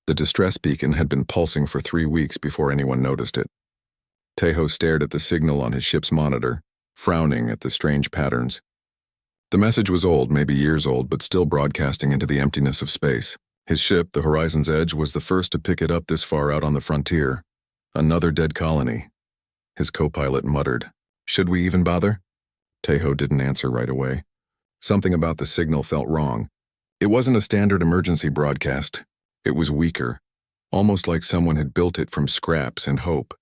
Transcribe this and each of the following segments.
The distress beacon had been pulsing for 3 weeks before anyone noticed it. Tejo stared at the signal on his ship's monitor, frowning at the strange patterns. The message was old, maybe years old, but still broadcasting into the emptiness of space. His ship, the Horizon's Edge, was the first to pick it up this far out on the frontier. Another dead colony. His co-pilot muttered, "Should we even bother?" Tejo didn't answer right away. Something about the signal felt wrong. It wasn't a standard emergency broadcast. It was weaker, almost like someone had built it from scraps and hope.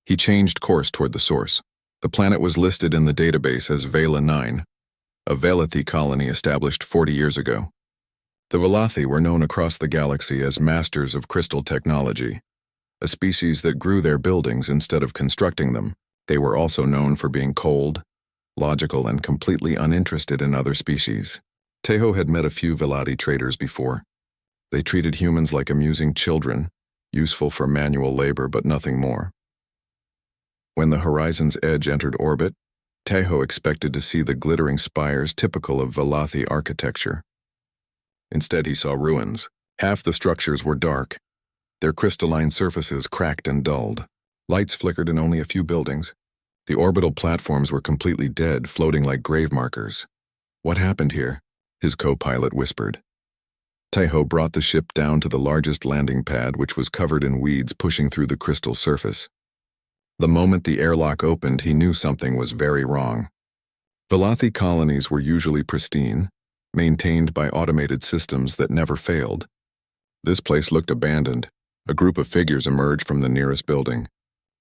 He changed course toward the source. The planet was listed in the database as Vela 9, a Velathi colony established 40 years ago. The Velathi were known across the galaxy as masters of crystal technology, a species that grew their buildings instead of constructing them. They were also known for being cold, logical, and completely uninterested in other species. Tejo had met a few Velathi traders before. They treated humans like amusing children, useful for manual labor but nothing more. When the Horizon's Edge entered orbit, Tejo expected to see the glittering spires typical of Velathi architecture. Instead, he saw ruins. Half the structures were dark, their crystalline surfaces cracked and dulled. Lights flickered in only a few buildings. The orbital platforms were completely dead, floating like grave markers. "What happened here?" his co-pilot whispered. Tejo brought the ship down to the largest landing pad, which was covered in weeds pushing through the crystal surface. The moment the airlock opened, he knew something was very wrong. Velathi colonies were usually pristine, maintained by automated systems that never failed. This place looked abandoned. A group of figures emerged from the nearest building.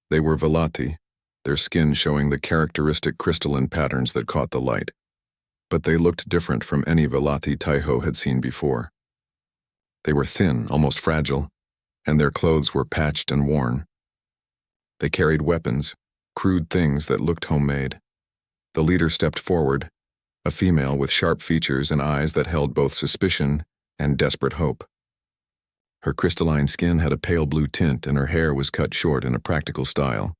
They were Velathi, their skin showing the characteristic crystalline patterns that caught the light. But they looked different from any Velathi Tejo had seen before. They were thin, almost fragile, and their clothes were patched and worn. They carried weapons, crude things that looked homemade. The leader stepped forward, a female with sharp features and eyes that held both suspicion and desperate hope. Her crystalline skin had a pale blue tint and her hair was cut short in a practical style.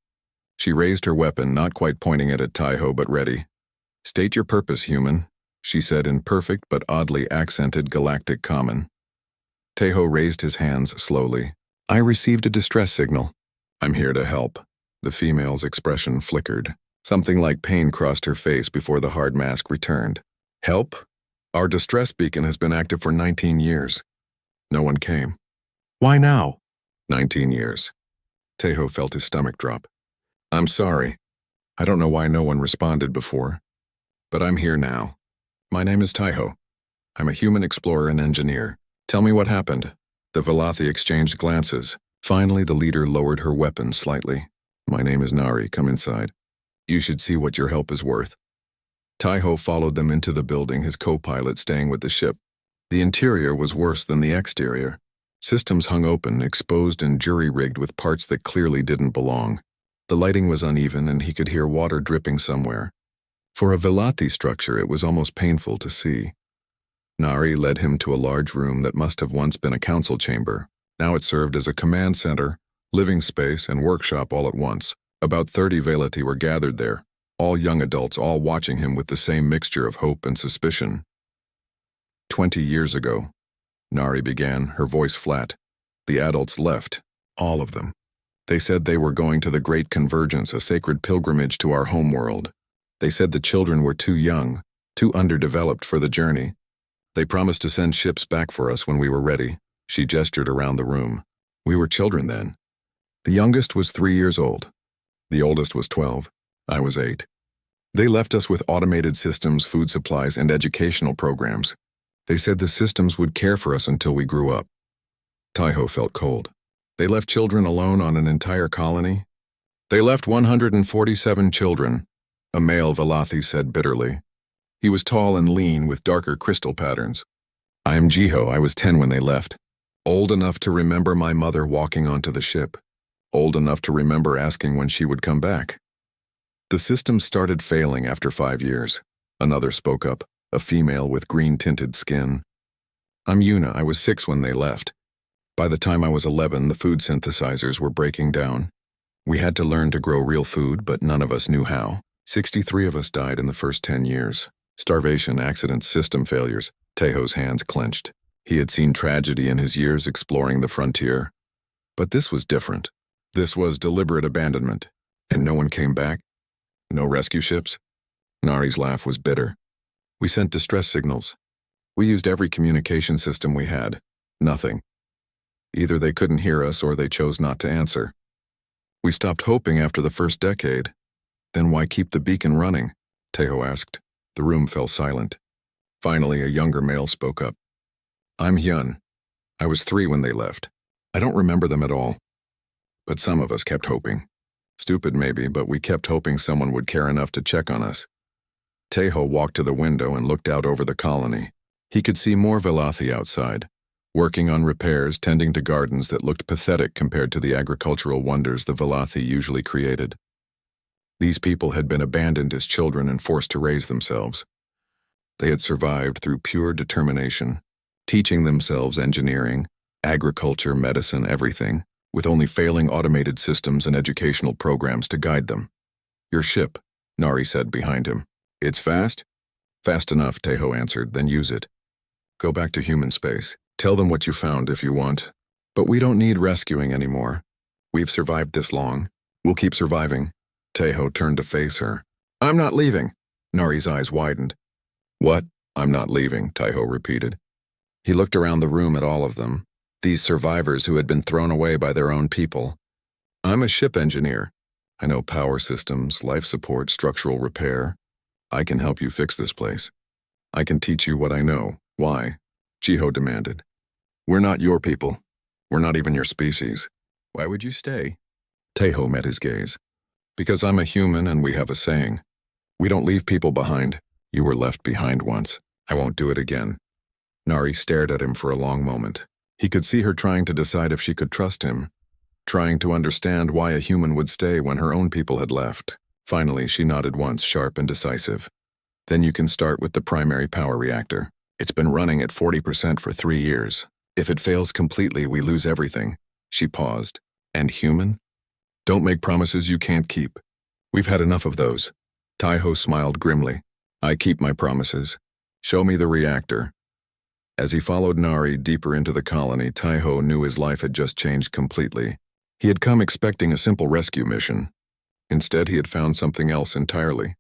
She raised her weapon, not quite pointing it at Tejo, but ready. "State your purpose, human," she said in perfect but oddly accented Galactic Common. Tejo raised his hands slowly. "I received a distress signal." "I'm here to help." The female's expression flickered. Something like pain crossed her face before the hard mask returned. "Help? Our distress beacon has been active for 19 years. No one came." "Why now?" 19 years. Tejo felt his stomach drop. "I'm sorry. I don't know why no one responded before. But I'm here now. My name is Tejo. I'm a human explorer and engineer. Tell me what happened." The Velathi exchanged glances. Finally, the leader lowered her weapon slightly. "My name is Nari. Come inside. You should see what your help is worth." Tejo followed them into the building, his co-pilot staying with the ship. The interior was worse than the exterior. Systems hung open, exposed and jury-rigged with parts that clearly didn't belong. The lighting was uneven and he could hear water dripping somewhere. For a Velathi structure, it was almost painful to see. Nari led him to a large room that must have once been a council chamber. Now it served as a command center, living space, and workshop all at once. About 30 Velathi were gathered there, all young adults, all watching him with the same mixture of hope and suspicion. 20 years ago, Nari began, her voice flat. The adults left, all of them. They said they were going to the Great Convergence, a sacred pilgrimage to our homeworld. They said the children were too young, too underdeveloped for the journey. They promised to send ships back for us when we were ready. She gestured around the room. We were children then. The youngest was 3 years old. The oldest was 12. I was 8. They left us with automated systems, food supplies, and educational programs. They said the systems would care for us until we grew up. Tejo felt cold. They left children alone on an entire colony? They left 147 children, a male Velathi said bitterly. He was tall and lean with darker crystal patterns. I am Jiho. I was 10 when they left. Old enough to remember my mother walking onto the ship. Old enough to remember asking when she would come back. The system started failing after 5 years. Another spoke up, a female with green-tinted skin. I'm Yuna. I was 6 when they left. By the time I was 11, the food synthesizers were breaking down. We had to learn to grow real food, but none of us knew how. 63 of us died in the first 10 years. Starvation, accidents, system failures. Tejo's hands clenched. He had seen tragedy in his years exploring the frontier. But this was different. This was deliberate abandonment. And no one came back? No rescue ships? Nari's laugh was bitter. We sent distress signals. We used every communication system we had. Nothing. Either they couldn't hear us or they chose not to answer. We stopped hoping after the first decade. Then why keep the beacon running? Tejo asked. The room fell silent. Finally, a younger male spoke up. I'm Hyun. I was 3 when they left. I don't remember them at all. But some of us kept hoping. Stupid maybe, but we kept hoping someone would care enough to check on us. Tejo walked to the window and looked out over the colony. He could see more Velothi outside, working on repairs, tending to gardens that looked pathetic compared to the agricultural wonders the Velothi usually created. These people had been abandoned as children and forced to raise themselves. They had survived through pure determination, teaching themselves engineering, agriculture, medicine, everything, with only failing automated systems and educational programs to guide them. Your ship, Nari said behind him. It's fast? Fast enough, Tejo answered, then use it. Go back to human space. Tell them what you found if you want. But we don't need rescuing anymore. We've survived this long. We'll keep surviving. Tejo turned to face her. I'm not leaving. Nari's eyes widened. What? I'm not leaving, Tejo repeated. He looked around the room at all of them, these survivors who had been thrown away by their own people. I'm a ship engineer. I know power systems, life support, structural repair. I can help you fix this place. I can teach you what I know. Why? Jiho demanded. We're not your people. We're not even your species. Why would you stay? Tejo met his gaze. Because I'm a human and we have a saying. We don't leave people behind. You were left behind once. I won't do it again. Nari stared at him for a long moment. He could see her trying to decide if she could trust him, trying to understand why a human would stay when her own people had left. Finally, she nodded once, sharp and decisive. Then you can start with the primary power reactor. It's been running at 40% for 3 years. If it fails completely, we lose everything. She paused. And human? Don't make promises you can't keep. We've had enough of those. Tejo smiled grimly. I keep my promises. Show me the reactor. As he followed Nari deeper into the colony, Tejo knew his life had just changed completely. He had come expecting a simple rescue mission. Instead, he had found something else entirely.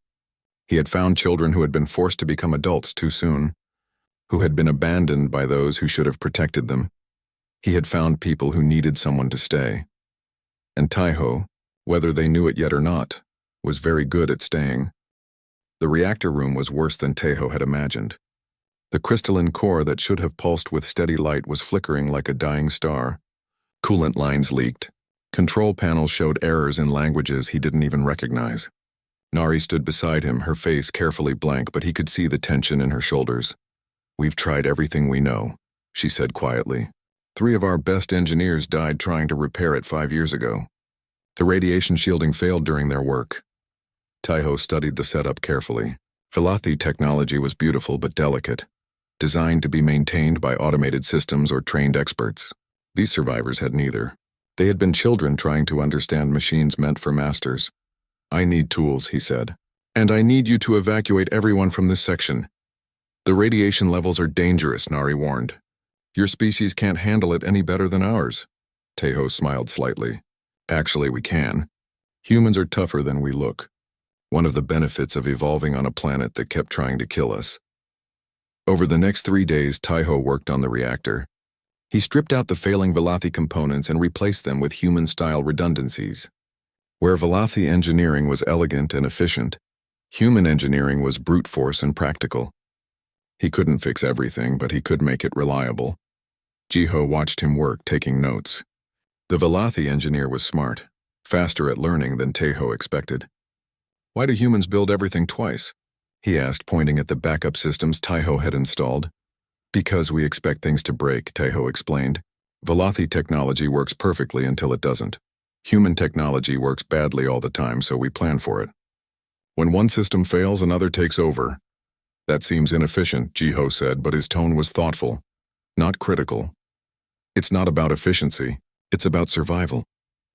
He had found children who had been forced to become adults too soon, who had been abandoned by those who should have protected them. He had found people who needed someone to stay. And Tejo, whether they knew it yet or not, was very good at staying. The reactor room was worse than Tejo had imagined. The crystalline core that should have pulsed with steady light was flickering like a dying star. Coolant lines leaked. Control panels showed errors in languages he didn't even recognize. Nari stood beside him, her face carefully blank, but he could see the tension in her shoulders. We've tried everything we know, she said quietly. 3 of our best engineers died trying to repair it 5 years ago. The radiation shielding failed during their work. Tejo studied the setup carefully. Velothi technology was beautiful but delicate, designed to be maintained by automated systems or trained experts. These survivors had neither. They had been children trying to understand machines meant for masters. I need tools, he said. And I need you to evacuate everyone from this section. The radiation levels are dangerous, Nari warned. Your species can't handle it any better than ours. Tejo smiled slightly. Actually, we can. Humans are tougher than we look. One of the benefits of evolving on a planet that kept trying to kill us. Over the next 3 days, Tejo worked on the reactor. He stripped out the failing Velothi components and replaced them with human-style redundancies. Where Velothi engineering was elegant and efficient, human engineering was brute force and practical. He couldn't fix everything, but he could make it reliable. Jiho watched him work, taking notes. The Velothi engineer was smart, faster at learning than Tejo expected. Why do humans build everything twice? He asked, pointing at the backup systems Tejo had installed. Because we expect things to break, Tejo explained. Velothi technology works perfectly until it doesn't. Human technology works badly all the time, so we plan for it. When one system fails, another takes over. That seems inefficient, Jiho said, but his tone was thoughtful, not critical. It's not about efficiency, it's about survival.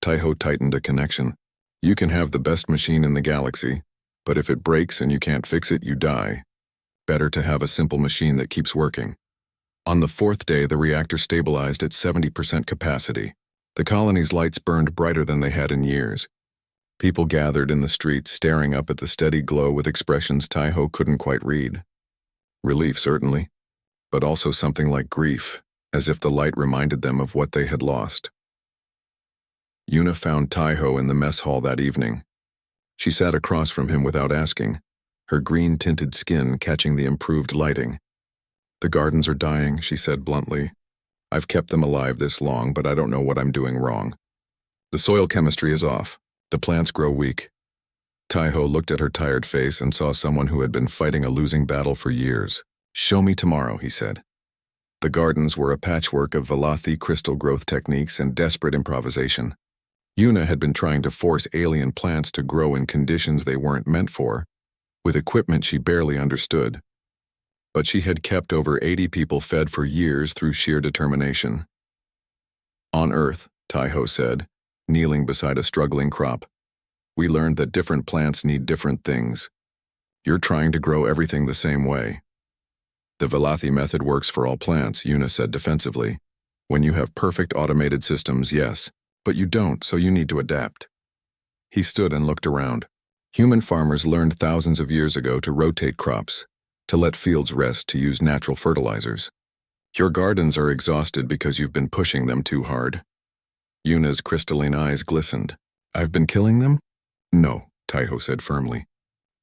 Tejo tightened a connection. You can have the best machine in the galaxy, but if it breaks and you can't fix it, you die. Better to have a simple machine that keeps working. On the fourth day, the reactor stabilized at 70% capacity. The colony's lights burned brighter than they had in years. People gathered in the streets, staring up at the steady glow with expressions Taiho couldn't quite read. Relief, certainly, but also something like grief, as if the light reminded them of what they had lost. Yuna found Taiho in the mess hall that evening. She sat across from him without asking, her green-tinted skin catching the improved lighting. "The gardens are dying," she said bluntly. "I've kept them alive this long, but I don't know what I'm doing wrong. The soil chemistry is off. The plants grow weak." Taiho looked at her tired face and saw someone who had been fighting a losing battle for years. "Show me tomorrow," he said. The gardens were a patchwork of Velothi crystal growth techniques and desperate improvisation. Yuna had been trying to force alien plants to grow in conditions they weren't meant for, with equipment she barely understood. But she had kept over 80 people fed for years through sheer determination. "On Earth," Taiho said, kneeling beside a struggling crop, "we learned that different plants need different things. You're trying to grow everything the same way." "The Velothi method works for all plants," Yuna said defensively. "When you have perfect automated systems, yes, but you don't, so you need to adapt." He stood and looked around. Human farmers learned thousands of years ago to rotate crops, to let fields rest, to use natural fertilizers. Your gardens are exhausted because you've been pushing them too hard. Yuna's crystalline eyes glistened. "I've been killing them?" "No," Taiho said firmly.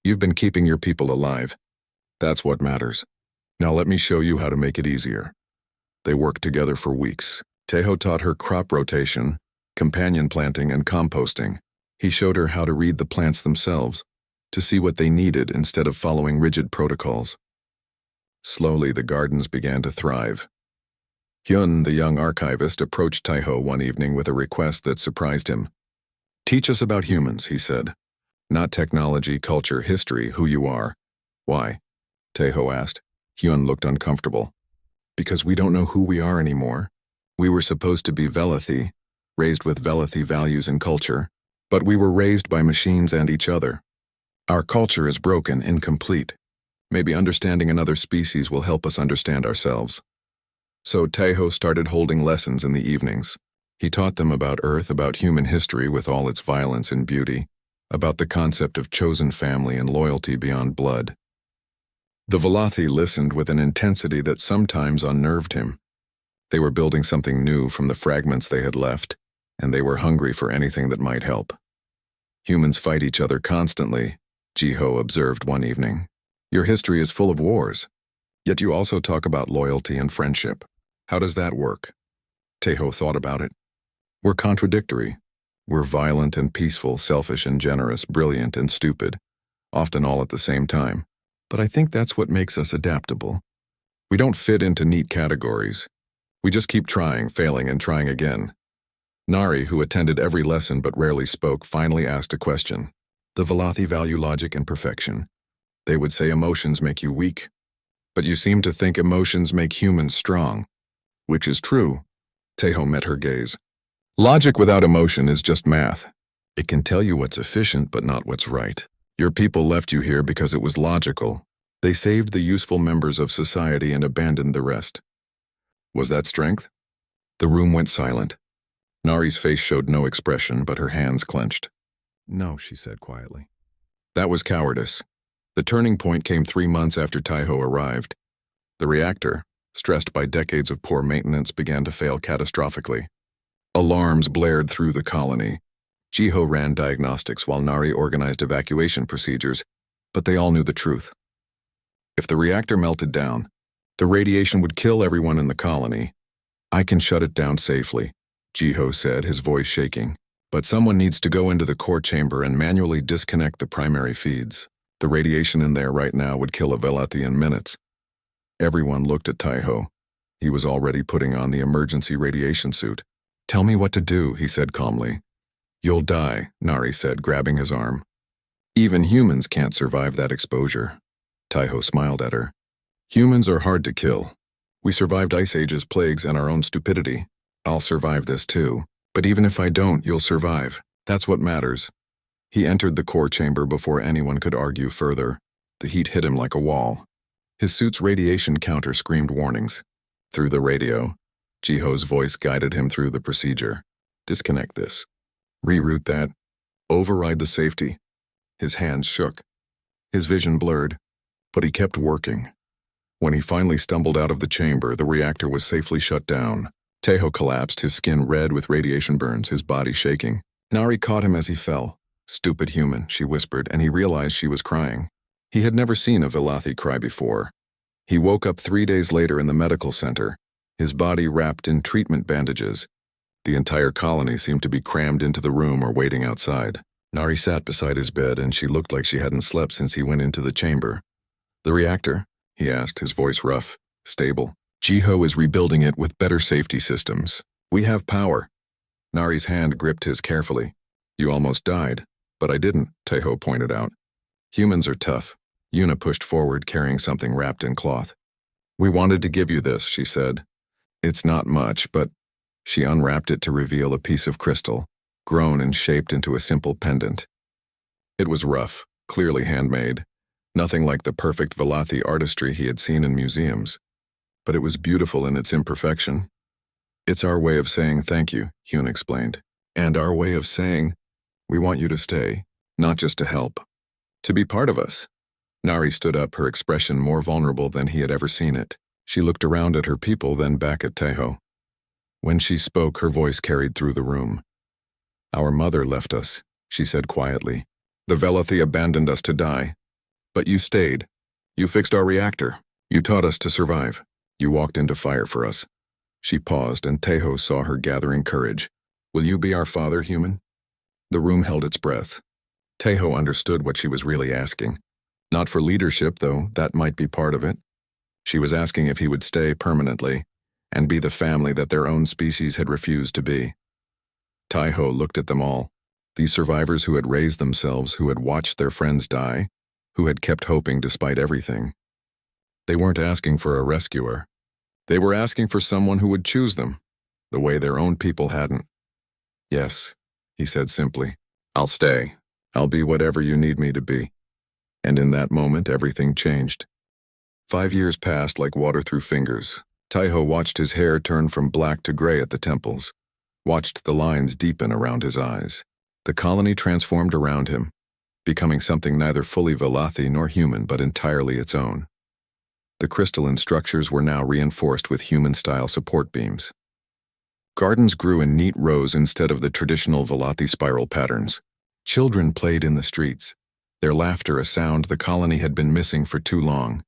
"You've been keeping your people alive. That's what matters. Now let me show you how to make it easier." They worked together for weeks. Taiho taught her crop rotation, companion planting, and composting. He showed her how to read the plants themselves, to see what they needed instead of following rigid protocols. Slowly, the gardens began to thrive. Hyun, the young archivist, approached Taiho one evening with a request that surprised him. "Teach us about humans," he said. "Not technology, culture, history, who you are." "Why?" Taiho asked. Hyun looked uncomfortable. "Because we don't know who we are anymore. We were supposed to be Velothi, raised with Velothi values and culture, but we were raised by machines and each other. Our culture is broken, incomplete. Maybe understanding another species will help us understand ourselves." So Taiho started holding lessons in the evenings. He taught them about Earth, about human history with all its violence and beauty, about the concept of chosen family and loyalty beyond blood. The Velothi listened with an intensity that sometimes unnerved him. They were building something new from the fragments they had left, and they were hungry for anything that might help. "Humans fight each other constantly," Jiho observed one evening. "Your history is full of wars. Yet you also talk about loyalty and friendship. How does that work?" Taiho thought about it. "We're contradictory. We're violent and peaceful, selfish and generous, brilliant and stupid, often all at the same time. But I think that's what makes us adaptable. We don't fit into neat categories. We just keep trying, failing, and trying again." Nari, who attended every lesson but rarely spoke, finally asked a question. "The Velothi value logic and perfection. They would say emotions make you weak. But you seem to think emotions make humans strong." "Which is true." Taiho met her gaze. "Logic without emotion is just math. It can tell you what's efficient but not what's right. Your people left you here because it was logical. They saved the useful members of society and abandoned the rest. Was that strength?" The room went silent. Nari's face showed no expression, but her hands clenched. "No," she said quietly. "That was cowardice." The turning point came 3 months after Taiho arrived. The reactor, stressed by decades of poor maintenance, began to fail catastrophically. Alarms blared through the colony. Jiho ran diagnostics while Nari organized evacuation procedures, but they all knew the truth. If the reactor melted down, the radiation would kill everyone in the colony. "I can shut it down safely," Jiho said, his voice shaking. "But someone needs to go into the core chamber and manually disconnect the primary feeds. The radiation in there right now would kill a Velothi in minutes." Everyone looked at Taiho. He was already putting on the emergency radiation suit. "Tell me what to do," he said calmly. "You'll die," Nari said, grabbing his arm. "Even humans can't survive that exposure." Taiho smiled at her. "Humans are hard to kill. We survived Ice Age's plagues and our own stupidity. I'll survive this too. But even if I don't, you'll survive. That's what matters." He entered the core chamber before anyone could argue further. The heat hit him like a wall. His suit's radiation counter screamed warnings. Through the radio, Jiho's voice guided him through the procedure. Disconnect this. Reroute that. Override the safety. His hands shook. His vision blurred, but he kept working. When he finally stumbled out of the chamber, the reactor was safely shut down. Taeho collapsed, his skin red with radiation burns, his body shaking. Nari caught him as he fell. "Stupid human," she whispered, and he realized she was crying. He had never seen a Velothi cry before. He woke up 3 days later in the medical center, his body wrapped in treatment bandages. The entire colony seemed to be crammed into the room or waiting outside. Nari sat beside his bed, and she looked like she hadn't slept since he went into the chamber. "The reactor?" he asked, his voice rough, stable. "Jiho is rebuilding it with better safety systems. We have power." Nari's hand gripped his carefully. "You almost died." "But I didn't," Taeho pointed out. "Humans are tough." Yuna pushed forward, carrying something wrapped in cloth. "We wanted to give you this," she said. "It's not much, but..." She unwrapped it to reveal a piece of crystal, grown and shaped into a simple pendant. It was rough, clearly handmade, nothing like the perfect Velothi artistry he had seen in museums. But it was beautiful in its imperfection. "It's our way of saying thank you," Hyun explained. "And our way of saying, we want you to stay, not just to help. To be part of us." Nari stood up, her expression more vulnerable than he had ever seen it. She looked around at her people, then back at Taeho. When she spoke, her voice carried through the room. "Our mother left us," she said quietly. "The Velothi abandoned us to die. But you stayed. You fixed our reactor. You taught us to survive. You walked into fire for us." She paused, and Taeho saw her gathering courage. "Will you be our father, human?" The room held its breath. Taeho understood what she was really asking. Not for leadership, though that might be part of it. She was asking if he would stay permanently and be the family that their own species had refused to be. Taeho looked at them all, these survivors who had raised themselves, who had watched their friends die, who had kept hoping despite everything. They weren't asking for a rescuer. They were asking for someone who would choose them, the way their own people hadn't. "Yes," he said simply. "I'll stay. I'll be whatever you need me to be." And in that moment, everything changed. 5 years passed like water through fingers. Taeho watched his hair turn from black to gray at the temples, watched the lines deepen around his eyes. The colony transformed around him, becoming something neither fully Velothi nor human but entirely its own. The crystalline structures were now reinforced with human-style support beams. Gardens grew in neat rows instead of the traditional Velothi spiral patterns. Children played in the streets, their laughter a sound the colony had been missing for too long.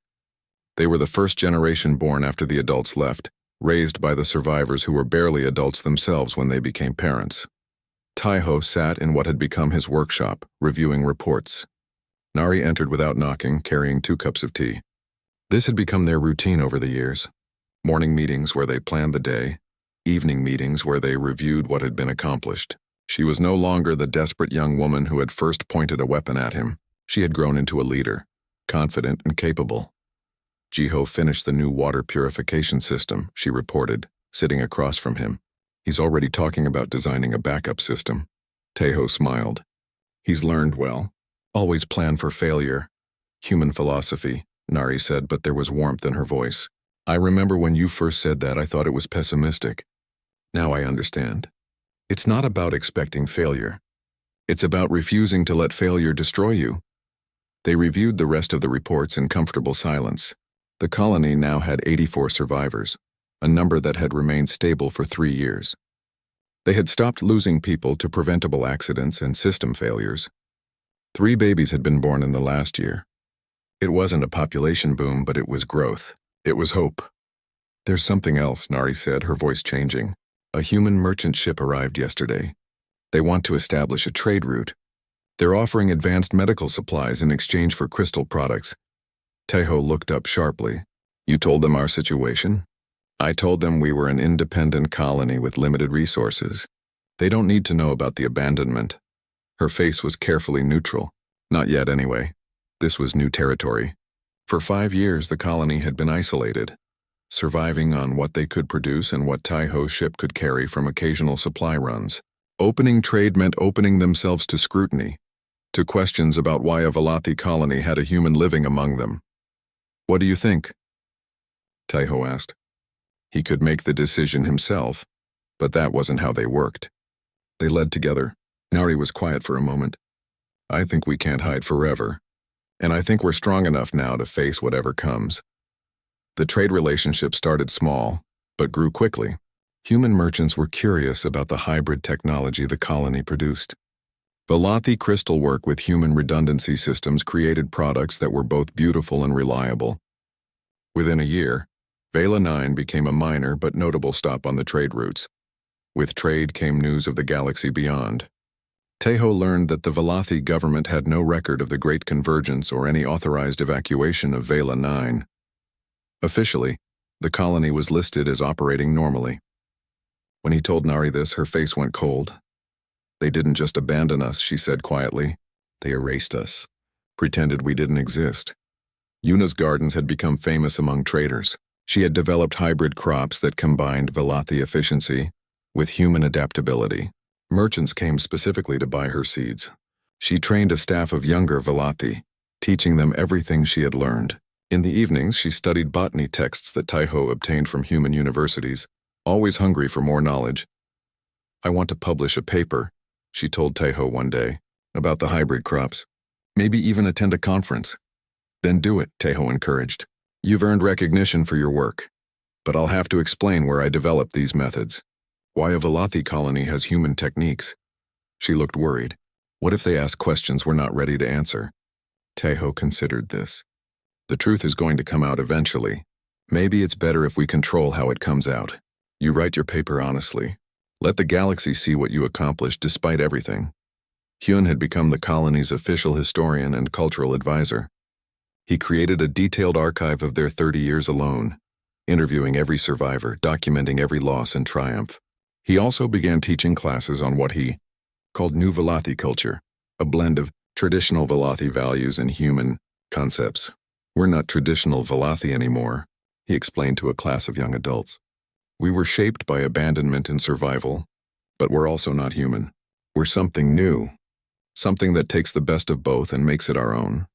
They were the first generation born after the adults left, raised by the survivors who were barely adults themselves when they became parents. Taeho sat in what had become his workshop, reviewing reports. Nari entered without knocking, carrying 2 cups of tea. This had become their routine over the years. Morning meetings where they planned the day, evening meetings where they reviewed what had been accomplished. She was no longer the desperate young woman who had first pointed a weapon at him. She had grown into a leader, confident and capable. "Jiho finished the new water purification system," she reported, sitting across from him. "He's already talking about designing a backup system." Taeho smiled. "He's learned well. Always plan for failure. Human philosophy," Nari said, but there was warmth in her voice. "I remember when you first said that, I thought it was pessimistic. Now I understand. It's not about expecting failure. It's about refusing to let failure destroy you." They reviewed the rest of the reports in comfortable silence. The colony now had 84 survivors, a number that had remained stable for 3 years. They had stopped losing people to preventable accidents and system failures. 3 babies had been born in the last year. It wasn't a population boom, but it was growth. It was hope. "There's something else," Nari said, her voice changing. "A human merchant ship arrived yesterday. They want to establish a trade route. They're offering advanced medical supplies in exchange for crystal products." Taeho looked up sharply. "You told them our situation?" "I told them we were an independent colony with limited resources. They don't need to know about the abandonment." Her face was carefully neutral. Not yet, anyway. This was new territory. For 5 years, the colony had been isolated, surviving on what they could produce and what Taeho's ship could carry from occasional supply runs. Opening trade meant opening themselves to scrutiny, to questions about why a Velothi colony had a human living among them. "What do you think?" Taeho asked. He could make the decision himself, but that wasn't how they worked. They led together. Nari was quiet for a moment. I think we can't hide forever, and I think we're strong enough now to face whatever comes. The trade relationship started small, but grew quickly. Human merchants were curious about the hybrid technology the colony produced. Velothi crystal work with human redundancy systems created products that were both beautiful and reliable. Within a year, Vela 9 became a minor but notable stop on the trade routes. With trade came news of the galaxy beyond. Tejo learned that the Velothi government had no record of the Great Convergence or any authorized evacuation of Vela 9. Officially, the colony was listed as operating normally. When he told Nari this, her face went cold. They didn't just abandon us, she said quietly. They erased us, pretended we didn't exist. Yuna's gardens had become famous among traders. She had developed hybrid crops that combined Velothi efficiency with human adaptability. Merchants came specifically to buy her seeds. She trained a staff of younger Velothi, teaching them everything she had learned. In the evenings, she studied botany texts that Tejo obtained from human universities, always hungry for more knowledge. I want to publish a paper, she told Tejo one day, about the hybrid crops. Maybe even attend a conference. Then do it, Tejo encouraged. You've earned recognition for your work, but I'll have to explain where I developed these methods. Why a Velothi colony has human techniques. She looked worried. What if they ask questions we're not ready to answer? Tejo considered this. The truth is going to come out eventually. Maybe it's better if we control how it comes out. You write your paper honestly. Let the galaxy see what you accomplished despite everything. Hyun had become the colony's official historian and cultural advisor. He created a detailed archive of their 30 years alone, interviewing every survivor, documenting every loss and triumph. He also began teaching classes on what he called New Velothi culture, a blend of traditional Velothi values and human concepts. We're not traditional Velothi anymore, he explained to a class of young adults. We were shaped by abandonment and survival, but we're also not human. We're something new, something that takes the best of both and makes it our own.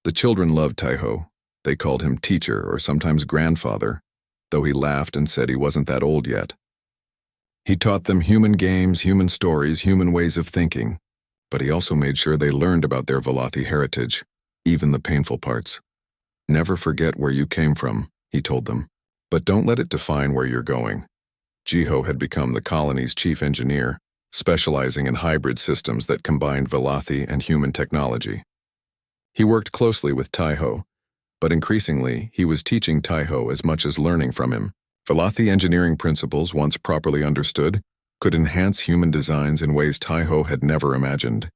The children loved Tejo. They called him teacher or sometimes grandfather, though he laughed and said he wasn't that old yet. He taught them human games, human stories, human ways of thinking, but he also made sure they learned about their Velothi heritage, even the painful parts. Never forget where you came from, he told them, but don't let it define where you're going. Jiho had become the colony's chief engineer, specializing in hybrid systems that combined Velothi and human technology. He worked closely with Tejo, but increasingly he was teaching Tejo as much as learning from him. Velothi engineering principles, once properly understood, could enhance human designs in ways Tejo had never imagined.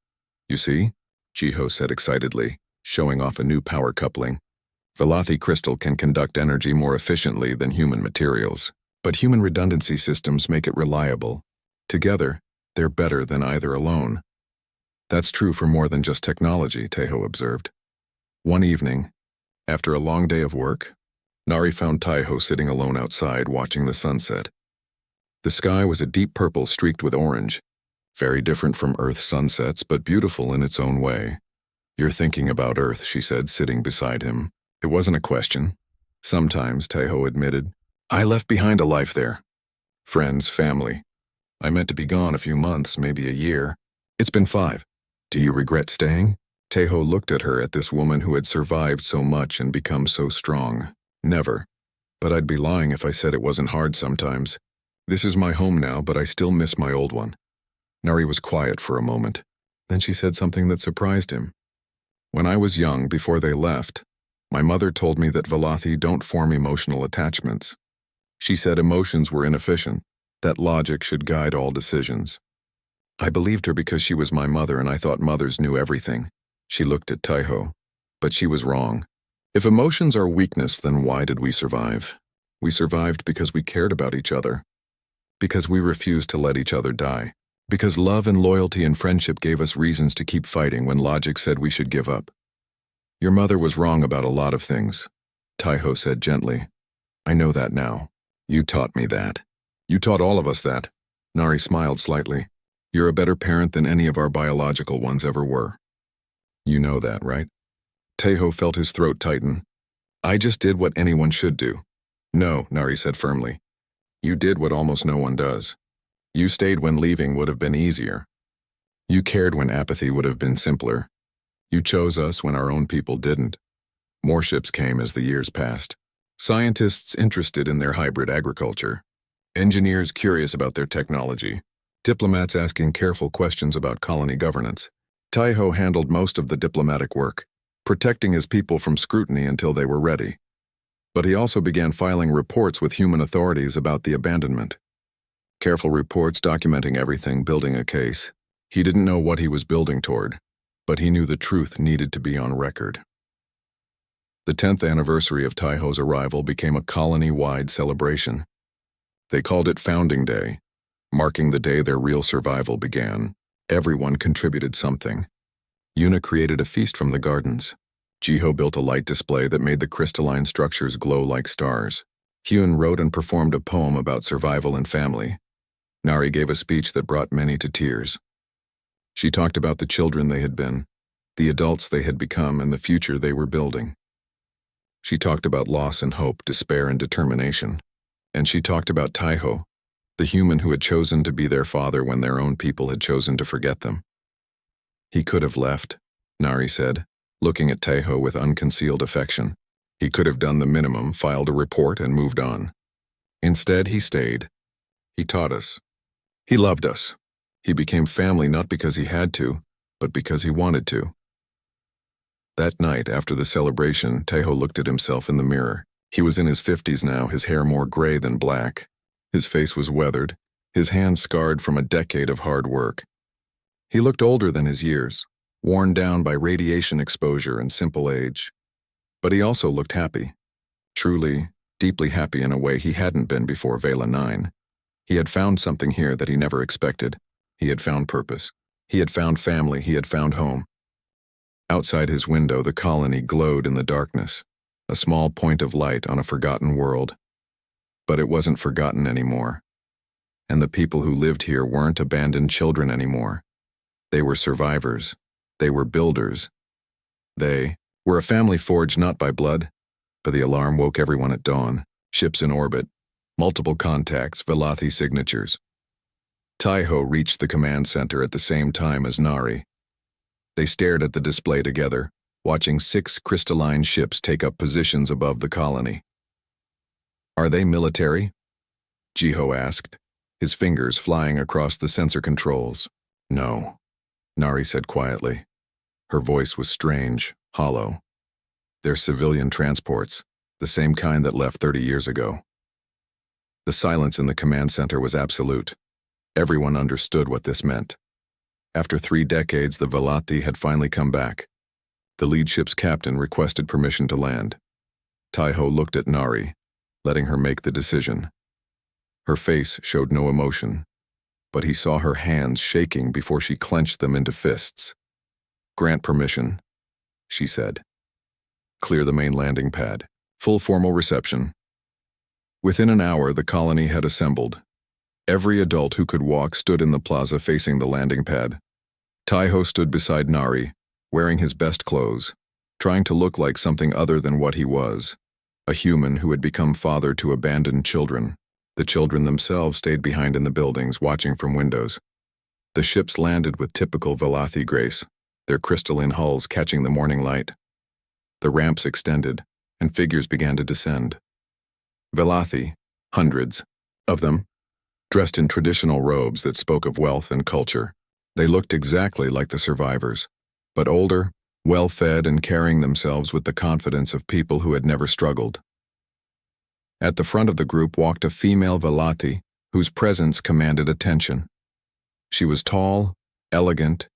You see, Jiho said excitedly, showing off a new power coupling. Velothi crystal can conduct energy more efficiently than human materials, but human redundancy systems make it reliable. Together, they're better than either alone. That's true for more than just technology, Tejo observed. One evening, after a long day of work, Nari found Tejo sitting alone outside watching the sunset. The sky was a deep purple streaked with orange, very different from Earth's sunsets, but beautiful in its own way. You're thinking about Earth, she said, sitting beside him. It wasn't a question. Sometimes, Tejo admitted. I left behind a life there. Friends, family. I meant to be gone a few months, maybe a year. It's been 5. Do you regret staying? Tejo looked at her, at this woman who had survived so much and become so strong. Never. But I'd be lying if I said it wasn't hard sometimes. This is my home now, but I still miss my old one. Nari was quiet for a moment. Then she said something that surprised him. When I was young, before they left, my mother told me that Velothi don't form emotional attachments. She said emotions were inefficient, that logic should guide all decisions. I believed her because she was my mother and I thought mothers knew everything. She looked at Tejo. But she was wrong. If emotions are weakness, then why did we survive? We survived because we cared about each other. Because we refused to let each other die. Because love and loyalty and friendship gave us reasons to keep fighting when logic said we should give up. Your mother was wrong about a lot of things, Tejo said gently. I know that now. You taught me that. You taught all of us that. Nari smiled slightly. You're a better parent than any of our biological ones ever were. You know that, right? Tejo felt his throat tighten. I just did what anyone should do. No, Nari said firmly. You did what almost no one does. You stayed when leaving would have been easier. You cared when apathy would have been simpler. You chose us when our own people didn't. More ships came as the years passed. Scientists interested in their hybrid agriculture. Engineers curious about their technology. Diplomats asking careful questions about colony governance. Taiho handled most of the diplomatic work, protecting his people from scrutiny until they were ready. But he also began filing reports with human authorities about the abandonment. Careful reports documenting everything, building a case. He didn't know what he was building toward, but he knew the truth needed to be on record. The 10th anniversary of Taiho's arrival became a colony-wide celebration. They called it Founding Day, marking the day their real survival began. Everyone contributed something. Yuna created a feast from the gardens. Jiho built a light display that made the crystalline structures glow like stars. Hyun wrote and performed a poem about survival and family. Nari gave a speech that brought many to tears. She talked about the children they had been, the adults they had become, and the future they were building. She talked about loss and hope, despair and determination. And she talked about Taiho, the human who had chosen to be their father when their own people had chosen to forget them. He could have left, Nari said, looking at Taiho with unconcealed affection. He could have done the minimum, filed a report, and moved on. Instead, he stayed. He taught us. He loved us. He became family not because he had to, but because he wanted to. That night, after the celebration, Taiho looked at himself in the mirror. He was in his 50s now, his hair more gray than black. His face was weathered, his hands scarred from a decade of hard work. He looked older than his years, worn down by radiation exposure and simple age. But he also looked happy. Truly, deeply happy in a way he hadn't been before Vela 9. He had found something here that he never expected. He had found purpose. He had found family. He had found home. Outside his window, the colony glowed in the darkness, a small point of light on a forgotten world. But it wasn't forgotten anymore. And the people who lived here weren't abandoned children anymore. They were survivors. They were builders. They were a family forged not by blood, but the alarm woke everyone at dawn. Ships in orbit, multiple contacts, Velothi signatures. Taiho reached the command center at the same time as Nari. They stared at the display together, watching 6 crystalline ships take up positions above the colony. Are they military? Jiho asked, his fingers flying across the sensor controls. No, Nari said quietly. Her voice was strange, hollow. They're civilian transports, the same kind that left 30 years ago. The silence in the command center was absolute. Everyone understood what this meant. After 3 decades, the Velothi had finally come back. The lead ship's captain requested permission to land. Taiho looked at Nari, letting her make the decision. Her face showed no emotion, but he saw her hands shaking before she clenched them into fists. Grant permission, she said. Clear the main landing pad. Full formal reception. Within an hour, the colony had assembled. Every adult who could walk stood in the plaza facing the landing pad. Taiho stood beside Nari, wearing his best clothes, trying to look like something other than what he was, a human who had become father to abandoned children. The children themselves stayed behind in the buildings, watching from windows. The ships landed with typical Velothi grace, their crystalline hulls catching the morning light. The ramps extended, and figures began to descend. Velothi, hundreds of them, dressed in traditional robes that spoke of wealth and culture. They looked exactly like the survivors, but older, well-fed, and carrying themselves with the confidence of people who had never struggled. At the front of the group walked a female Velothi whose presence commanded attention. She was tall, elegant,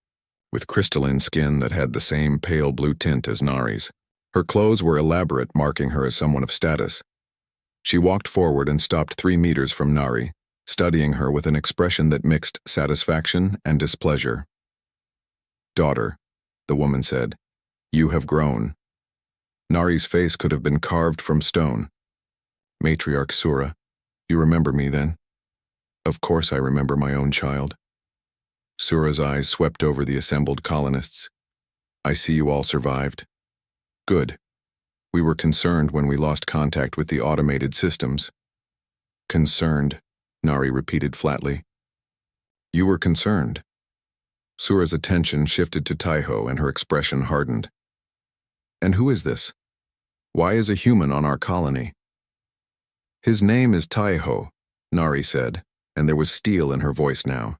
with crystalline skin that had the same pale blue tint as Nari's. Her clothes were elaborate, marking her as someone of status. She walked forward and stopped 3 meters from Nari, studying her with an expression that mixed satisfaction and displeasure. "Daughter," the woman said, "you have grown." Nari's face could have been carved from stone. "Matriarch Sura, you remember me then?" "Of course I remember my own child." Sura's eyes swept over the assembled colonists. "I see you all survived. Good. We were concerned when we lost contact with the automated systems. Concerned, Nari repeated flatly. You were concerned. Sura's attention shifted to Taiho and her expression hardened. And who is this? Why is a human on our colony? His name is Taiho, Nari said, and there was steel in her voice now.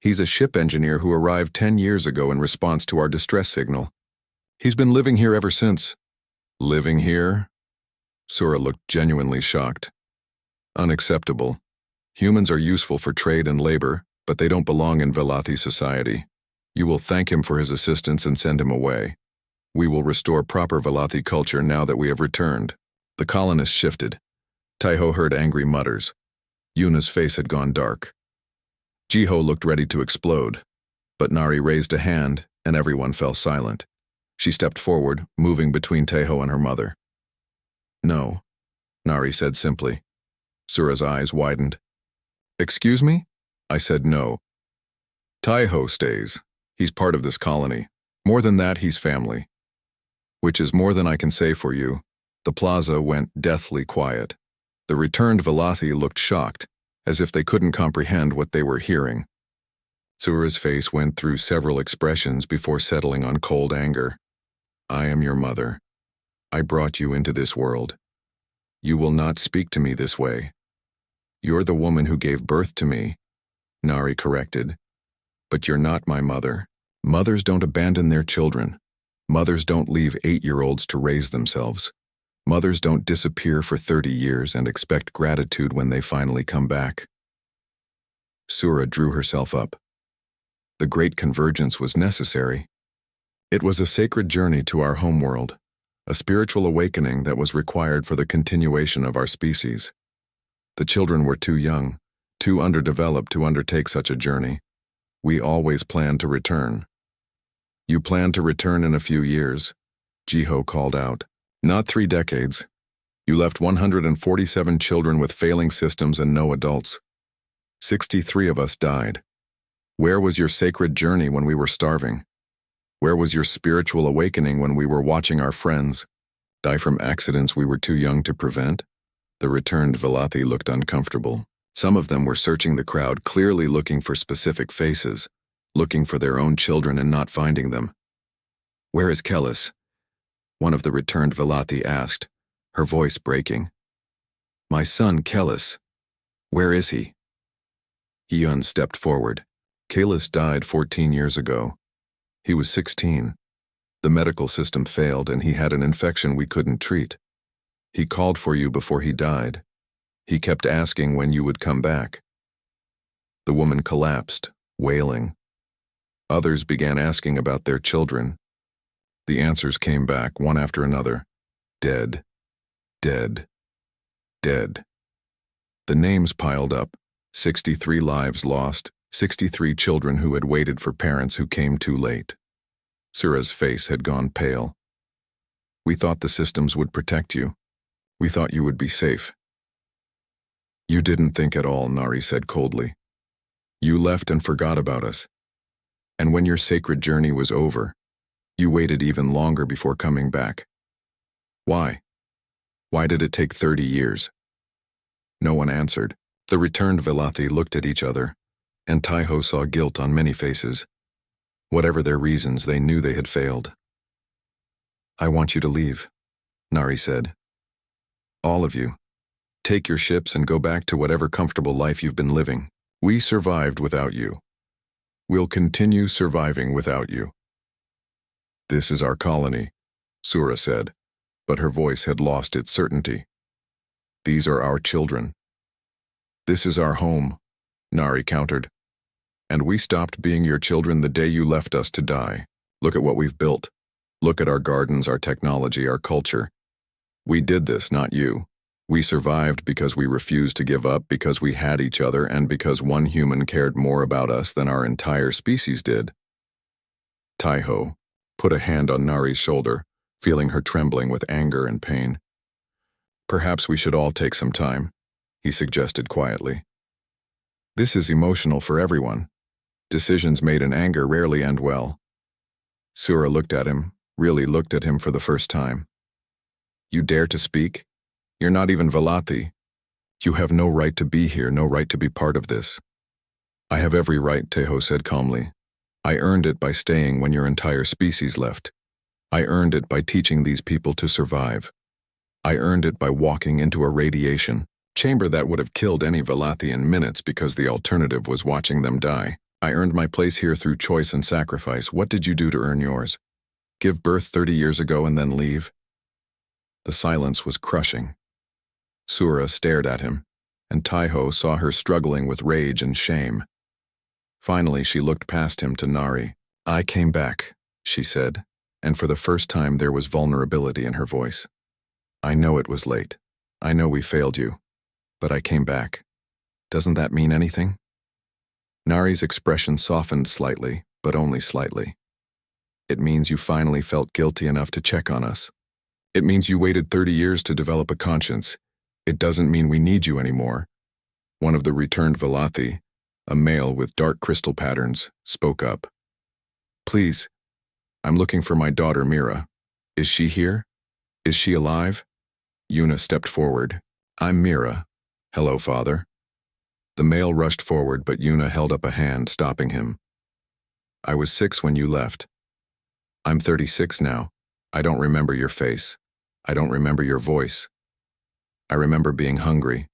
He's a ship engineer who arrived 10 years ago in response to our distress signal. He's been living here ever since. Living here? Sura looked genuinely shocked. Unacceptable. Humans are useful for trade and labor, but they don't belong in Velathi society. You will thank him for his assistance and send him away. We will restore proper Velathi culture now that we have returned. The colonists shifted. Taiho heard angry mutters. Yuna's face had gone dark. Jiho looked ready to explode, but Nari raised a hand and everyone fell silent. She stepped forward, moving between Taiho and her mother. No, Nari said simply. Sura's eyes widened. Excuse me? I said no. Taiho stays. He's part of this colony. More than that, he's family. Which is more than I can say for you. The plaza went deathly quiet. The returned Velathi looked shocked, as if they couldn't comprehend what they were hearing. Sura's face went through several expressions before settling on cold anger. I am your mother. I brought you into this world. You will not speak to me this way. You're the woman who gave birth to me, Nari corrected. But you're not my mother. Mothers don't abandon their children. Mothers don't leave 8-year-olds to raise themselves. Mothers don't disappear for 30 years and expect gratitude when they finally come back. Sura drew herself up. The great convergence was necessary. It was a sacred journey to our homeworld, a spiritual awakening that was required for the continuation of our species. The children were too young, too underdeveloped to undertake such a journey. We always planned to return. You plan to return in a few years, Jiho called out. Not 3 decades. You left 147 children with failing systems and no adults. 63 of us died. Where was your sacred journey when we were starving? Where was your spiritual awakening when we were watching our friends die from accidents we were too young to prevent? The returned Velathi looked uncomfortable. Some of them were searching the crowd, clearly looking for specific faces, looking for their own children and not finding them. Where is Kellis? One of the returned Velathi asked, her voice breaking. My son, Kellis. Where is he? Hyun stepped forward. Kellis died 14 years ago. He was 16. The medical system failed and he had an infection we couldn't treat. He called for you before he died. He kept asking when you would come back. The woman collapsed, wailing. Others began asking about their children. The answers came back, one after another. Dead. Dead. Dead. The names piled up. 63 lives lost, 63 children who had waited for parents who came too late. Sura's face had gone pale. We thought the systems would protect you. We thought you would be safe. You didn't think at all, Nari said coldly. You left and forgot about us. And when your sacred journey was over, you waited even longer before coming back. Why? Why did it take 30 years? No one answered. The returned Velathi looked at each other, and Taiho saw guilt on many faces. Whatever their reasons, they knew they had failed. I want you to leave, Nari said. All of you. Take your ships and go back to whatever comfortable life you've been living. We survived without you. We'll continue surviving without you. This is our colony, Sura said, but her voice had lost its certainty. These are our children. This is our home, Nari countered. And we stopped being your children the day you left us to die. Look at what we've built. Look at our gardens, our technology, our culture. We did this, not you. We survived because we refused to give up, because we had each other, and because one human cared more about us than our entire species did. Taiho put a hand on Nari's shoulder, feeling her trembling with anger and pain. Perhaps we should all take some time, he suggested quietly. This is emotional for everyone. Decisions made in anger rarely end well. Sura looked at him, really looked at him for the first time. You dare to speak? You're not even Velati. You have no right to be here, no right to be part of this. I have every right, Tejo said calmly. I earned it by staying when your entire species left. I earned it by teaching these people to survive. I earned it by walking into a radiation chamber that would have killed any Velati in minutes because the alternative was watching them die. I earned my place here through choice and sacrifice. What did you do to earn yours? Give birth 30 years ago and then leave? The silence was crushing. Sura stared at him, and Taiho saw her struggling with rage and shame. Finally, she looked past him to Nari. I came back, she said, and for the first time there was vulnerability in her voice. I know it was late. I know we failed you. But I came back. Doesn't that mean anything? Nari's expression softened slightly, but only slightly. It means you finally felt guilty enough to check on us. It means you waited 30 years to develop a conscience. It doesn't mean we need you anymore. One of the returned Velati, a male with dark crystal patterns, spoke up. Please, I'm looking for my daughter Mira. Is she here? Is she alive? Yuna stepped forward. I'm Mira. Hello, father. The male rushed forward, but Yuna held up a hand, stopping him. I was 6 when you left. I'm 36 now. I don't remember your face. I don't remember your voice. I remember being hungry.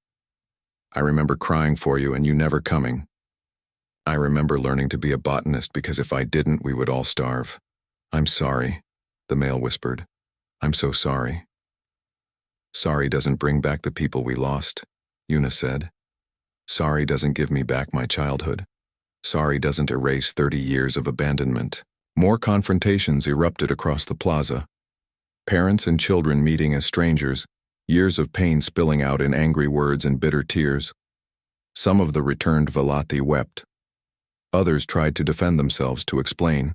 I remember crying for you and you never coming. I remember learning to be a botanist because if I didn't, we would all starve. I'm sorry, the male whispered. I'm so sorry. Sorry doesn't bring back the people we lost, Yuna said. Sorry doesn't give me back my childhood. Sorry doesn't erase 30 years of abandonment. More confrontations erupted across the plaza. Parents and children meeting as strangers, years of pain spilling out in angry words and bitter tears. Some of the returned Velati wept. Others tried to defend themselves, to explain.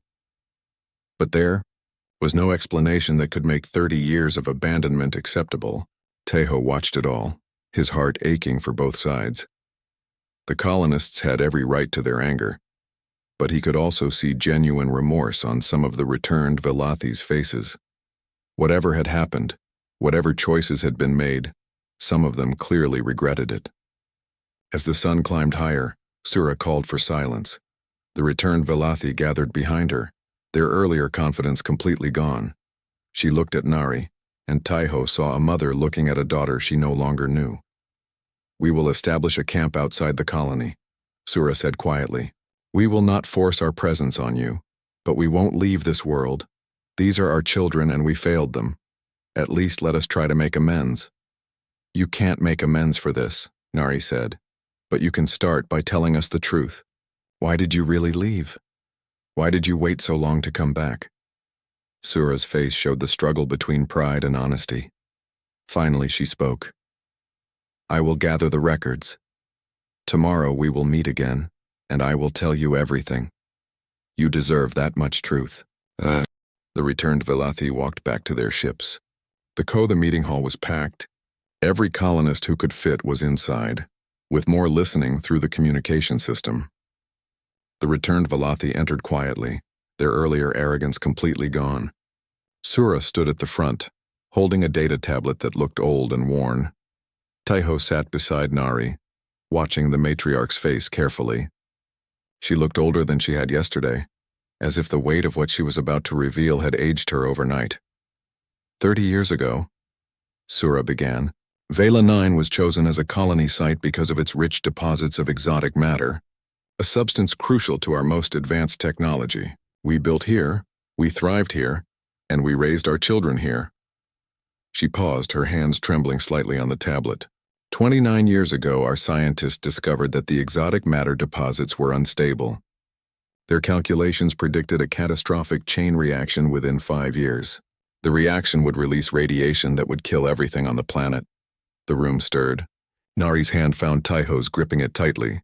But there was no explanation that could make 30 years of abandonment acceptable. Tejo watched it all, his heart aching for both sides. The colonists had every right to their anger, but he could also see genuine remorse on some of the returned Velati's faces. Whatever had happened, whatever choices had been made, some of them clearly regretted it. As the sun climbed higher, Sura called for silence. The returned Velati gathered behind her, their earlier confidence completely gone. She looked at Nari, and Taiho saw a mother looking at a daughter she no longer knew. We will establish a camp outside the colony, Sura said quietly. We will not force our presence on you, but we won't leave this world. These are our children and we failed them. At least let us try to make amends. You can't make amends for this, Nari said, but you can start by telling us the truth. Why did you really leave? Why did you wait so long to come back? Sura's face showed the struggle between pride and honesty. Finally, she spoke. I will gather the records. Tomorrow we will meet again, and I will tell you everything. You deserve that much truth. The returned Velati walked back to their ships. The meeting hall was packed. Every colonist who could fit was inside, with more listening through the communication system. The returned Velati entered quietly, their earlier arrogance completely gone. Sura stood at the front, holding a data tablet that looked old and worn. Taiho sat beside Nari, watching the matriarch's face carefully. She looked older than she had yesterday, as if the weight of what she was about to reveal had aged her overnight. 30 years ago, Sura began, Vela 9 was chosen as a colony site because of its rich deposits of exotic matter, a substance crucial to our most advanced technology. We built here, we thrived here, and we raised our children here. She paused, her hands trembling slightly on the tablet. 29 years ago, our scientists discovered that the exotic matter deposits were unstable. Their calculations predicted a catastrophic chain reaction within 5 years. The reaction would release radiation that would kill everything on the planet. The room stirred. Nari's hand found Taiho's, gripping it tightly.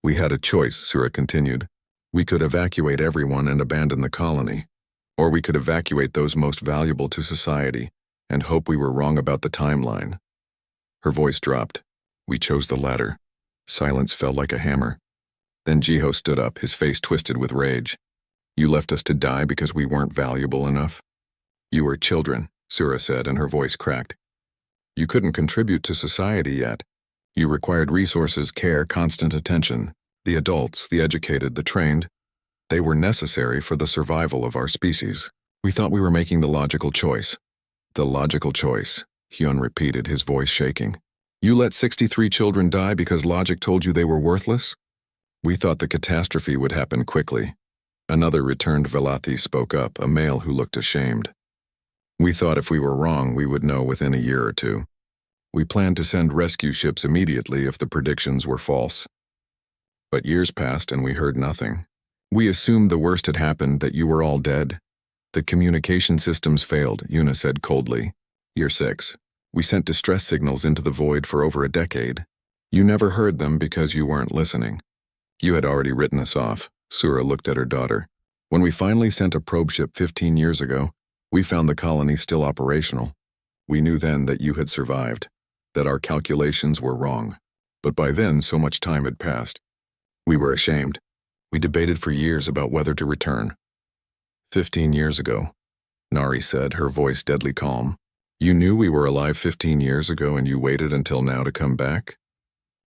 We had a choice, Sura continued. We could evacuate everyone and abandon the colony, or we could evacuate those most valuable to society and hope we were wrong about the timeline. Her voice dropped. We chose the latter. Silence fell like a hammer. Then Jiho stood up, his face twisted with rage. You left us to die because we weren't valuable enough? You were children. Sura said, and her voice cracked. You couldn't contribute to society yet. You required resources, care, constant attention. The adults, the educated, the trained, they were necessary for the survival of our species. We thought we were making the logical choice. The logical choice, Hyun repeated, his voice shaking. You let 63 children die because logic told you they were worthless? We thought the catastrophe would happen quickly. Another returned Velathi spoke up, a male who looked ashamed. We thought if we were wrong, we would know within a year or two. We planned to send rescue ships immediately if the predictions were false. But years passed and we heard nothing. We assumed the worst had happened, that you were all dead. The communication systems failed, Yuna said coldly. Year 6. We sent distress signals into the void for over a decade. You never heard them because you weren't listening. You had already written us off. Sura looked at her daughter. When we finally sent a probe ship 15 years ago, we found the colony still operational. We knew then that you had survived, that our calculations were wrong. But by then, so much time had passed. We were ashamed. We debated for years about whether to return. 15 years ago, Nari said, her voice deadly calm. You knew we were alive 15 years ago and you waited until now to come back?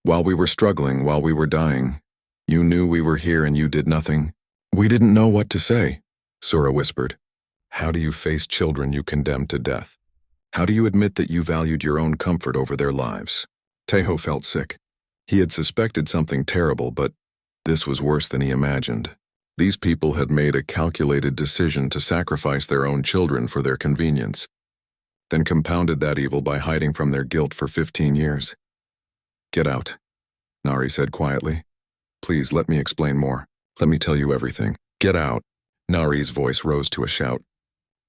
While we were struggling, while we were dying, you knew we were here and you did nothing. We didn't know what to say, Sura whispered. How do you face children you condemned to death? How do you admit that you valued your own comfort over their lives? Taeho felt sick. He had suspected something terrible, but this was worse than he imagined. These people had made a calculated decision to sacrifice their own children for their convenience, then compounded that evil by hiding from their guilt for 15 years. Get out, Nari said quietly. Please, let me explain more. Let me tell you everything. Get out. Nari's voice rose to a shout.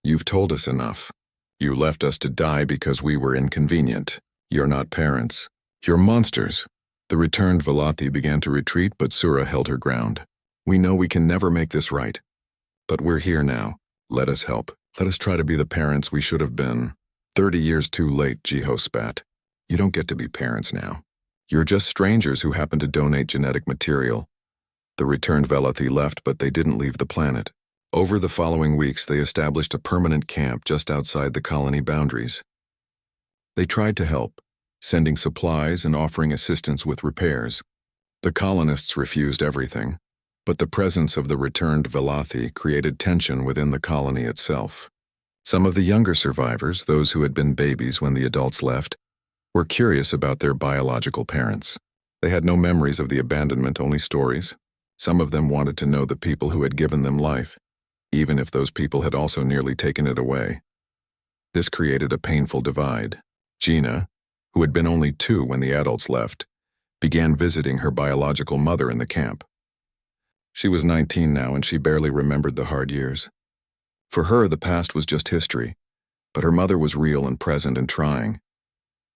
You've told us enough. You left us to die because we were inconvenient. You're not parents. You're monsters. The returned Velathi began to retreat, but Sura held her ground. We know we can never make this right. But we're here now. Let us help. Let us try to be the parents we should have been. 30 years too late, Jiho spat. You don't get to be parents now. You're just strangers who happen to donate genetic material. The returned Velathi left, but they didn't leave the planet. Over the following weeks, they established a permanent camp just outside the colony boundaries. They tried to help, sending supplies and offering assistance with repairs. The colonists refused everything, but the presence of the returned Velathi created tension within the colony itself. Some of the younger survivors, those who had been babies when the adults left, were curious about their biological parents. They had no memories of the abandonment, only stories. Some of them wanted to know the people who had given them life, even if those people had also nearly taken it away. This created a painful divide. Gina, who had been only 2 when the adults left, began visiting her biological mother in the camp. She was 19 now and she barely remembered the hard years. For her, the past was just history, but her mother was real and present and trying.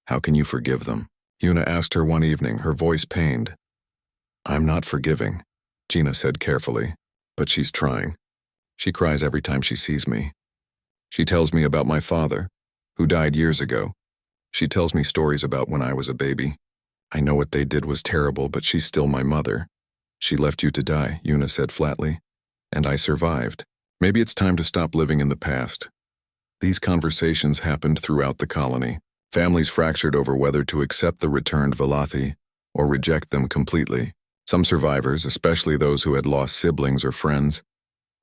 How can you forgive them? Yuna asked her one evening, her voice pained. I'm not forgiving, Gina said carefully, but she's trying. She cries every time she sees me. She tells me about my father, who died years ago. She tells me stories about when I was a baby. I know what they did was terrible, but she's still my mother. She left you to die, Yuna said flatly, and I survived. Maybe it's time to stop living in the past. These conversations happened throughout the colony. Families fractured over whether to accept the returned Velathi or reject them completely. Some survivors, especially those who had lost siblings or friends,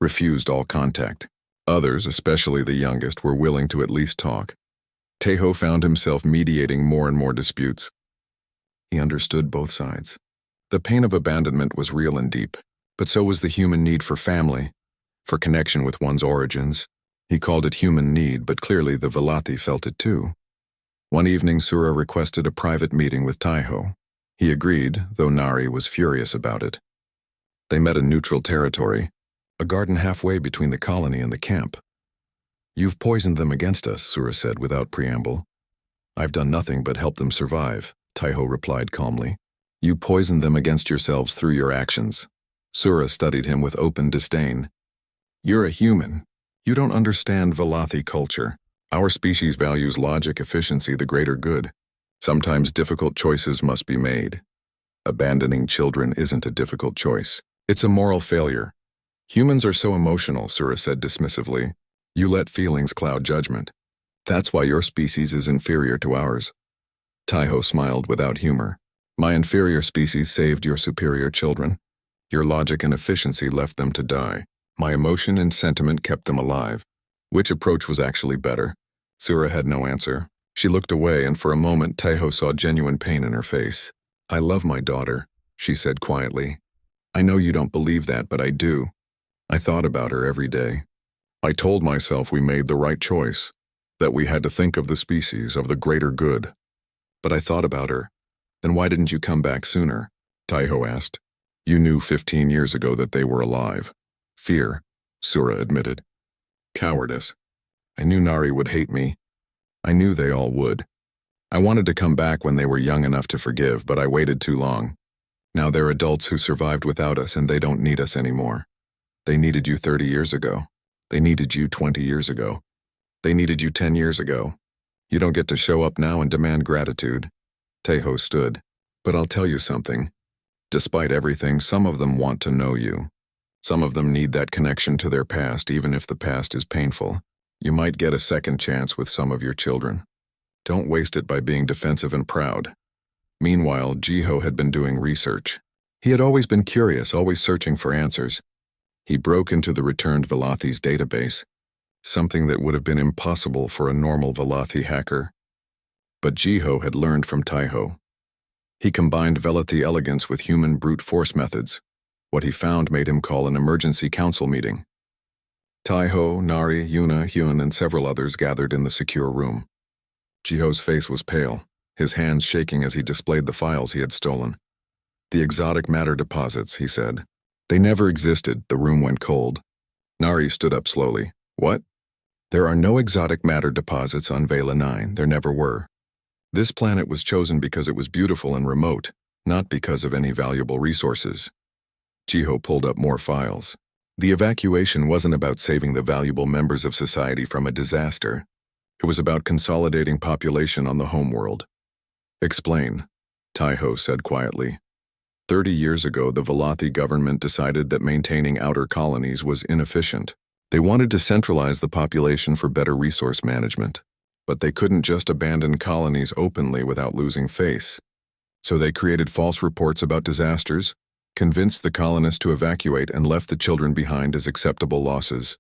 refused all contact. Others, especially the youngest, were willing to at least talk. Taeho found himself mediating more and more disputes. He understood both sides. The pain of abandonment was real and deep, but so was the human need for family, for connection with one's origins. He called it human need, but clearly the Velathi felt it too. One evening, Sura requested a private meeting with Taeho. He agreed, though Nari was furious about it. They met in neutral territory, a garden halfway between the colony and the camp. You've poisoned them against us, Sura said without preamble. I've done nothing but help them survive, Taeho replied calmly. You poisoned them against yourselves through your actions. Sura studied him with open disdain. You're a human. You don't understand Velathi culture. Our species values logic, efficiency, the greater good. Sometimes difficult choices must be made. Abandoning children isn't a difficult choice. It's a moral failure. Humans are so emotional, Sura said dismissively. You let feelings cloud judgment. That's why your species is inferior to ours. Taiho smiled without humor. My inferior species saved your superior children. Your logic and efficiency left them to die. My emotion and sentiment kept them alive. Which approach was actually better? Sura had no answer. She looked away, and for a moment Taiho saw genuine pain in her face. I love my daughter, she said quietly. I know you don't believe that, but I do. I thought about her every day. I told myself we made the right choice, that we had to think of the species, of the greater good. But I thought about her. Then why didn't you come back sooner? Taiho asked. You knew 15 years ago that they were alive. Fear, Sura admitted. Cowardice. I knew Nari would hate me. I knew they all would. I wanted to come back when they were young enough to forgive, but I waited too long. Now they're adults who survived without us, and they don't need us anymore. They needed you 30 years ago. They needed you 20 years ago. They needed you 10 years ago. You don't get to show up now and demand gratitude. Taiho stood. But I'll tell you something. Despite everything, some of them want to know you. Some of them need that connection to their past, even if the past is painful. You might get a second chance with some of your children. Don't waste it by being defensive and proud. Meanwhile, Jiho had been doing research. He had always been curious, always searching for answers. He broke into the returned Velathi's database, something that would have been impossible for a normal Velathi hacker. But Jiho had learned from Taiho. He combined Velathi elegance with human brute force methods. What he found made him call an emergency council meeting. Taiho, Nari, Yuna, Hyun, and several others gathered in the secure room. Jiho's face was pale, his hands shaking as he displayed the files he had stolen. The exotic matter deposits, he said. They never existed. The room went cold. Nari stood up slowly. What? There are no exotic matter deposits on Vela 9. There never were. This planet was chosen because it was beautiful and remote, not because of any valuable resources. Jiho pulled up more files. The evacuation wasn't about saving the valuable members of society from a disaster. It was about consolidating population on the homeworld. Explain, Taiho said quietly. 30 years ago, the Velathi government decided that maintaining outer colonies was inefficient. They wanted to centralize the population for better resource management. But they couldn't just abandon colonies openly without losing face. So they created false reports about disasters, convinced the colonists to evacuate, and left the children behind as acceptable losses.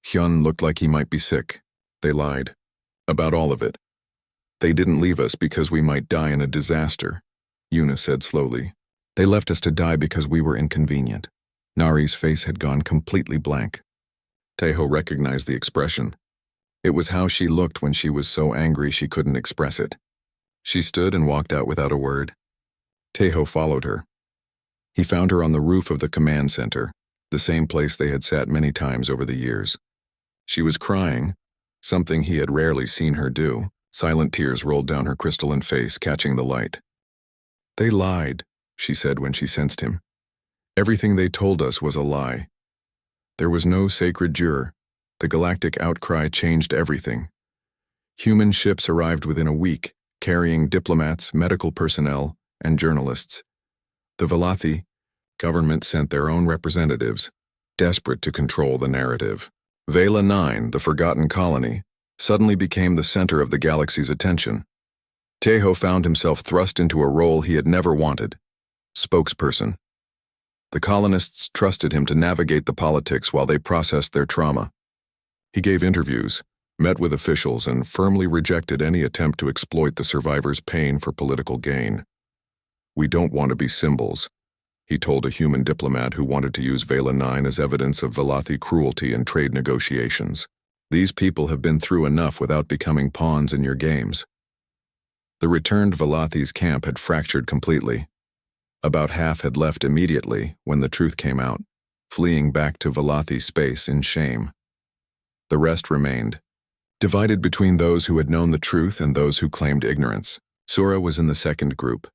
Hyun looked like he might be sick. They lied. About all of it. They didn't leave us because we might die in a disaster, Yuna said slowly. They left us to die because we were inconvenient. Nari's face had gone completely blank. Taiho recognized the expression. It was how she looked when she was so angry she couldn't express it. She stood and walked out without a word. Taiho followed her. He found her on the roof of the command center, the same place they had sat many times over the years. She was crying, something he had rarely seen her do. Silent tears rolled down her crystalline face, catching the light. They lied, she said when she sensed him. Everything they told us was a lie. There was no sacred juror. The galactic outcry changed everything. Human ships arrived within a week, carrying diplomats, medical personnel, and journalists. The Velathi government sent their own representatives, desperate to control the narrative. Vela 9, the forgotten colony, suddenly became the center of the galaxy's attention. Taiho found himself thrust into a role he had never wanted. Spokesperson. The colonists trusted him to navigate the politics while they processed their trauma. He gave interviews, met with officials, and firmly rejected any attempt to exploit the survivors' pain for political gain. We don't want to be symbols, he told a human diplomat who wanted to use Vela 9 as evidence of Velathi cruelty in trade negotiations. These people have been through enough without becoming pawns in your games. The returned Velathi's camp had fractured completely. About half had left immediately when the truth came out, fleeing back to Velathi space in shame. The rest remained, divided between those who had known the truth and those who claimed ignorance. Sura was in the second group.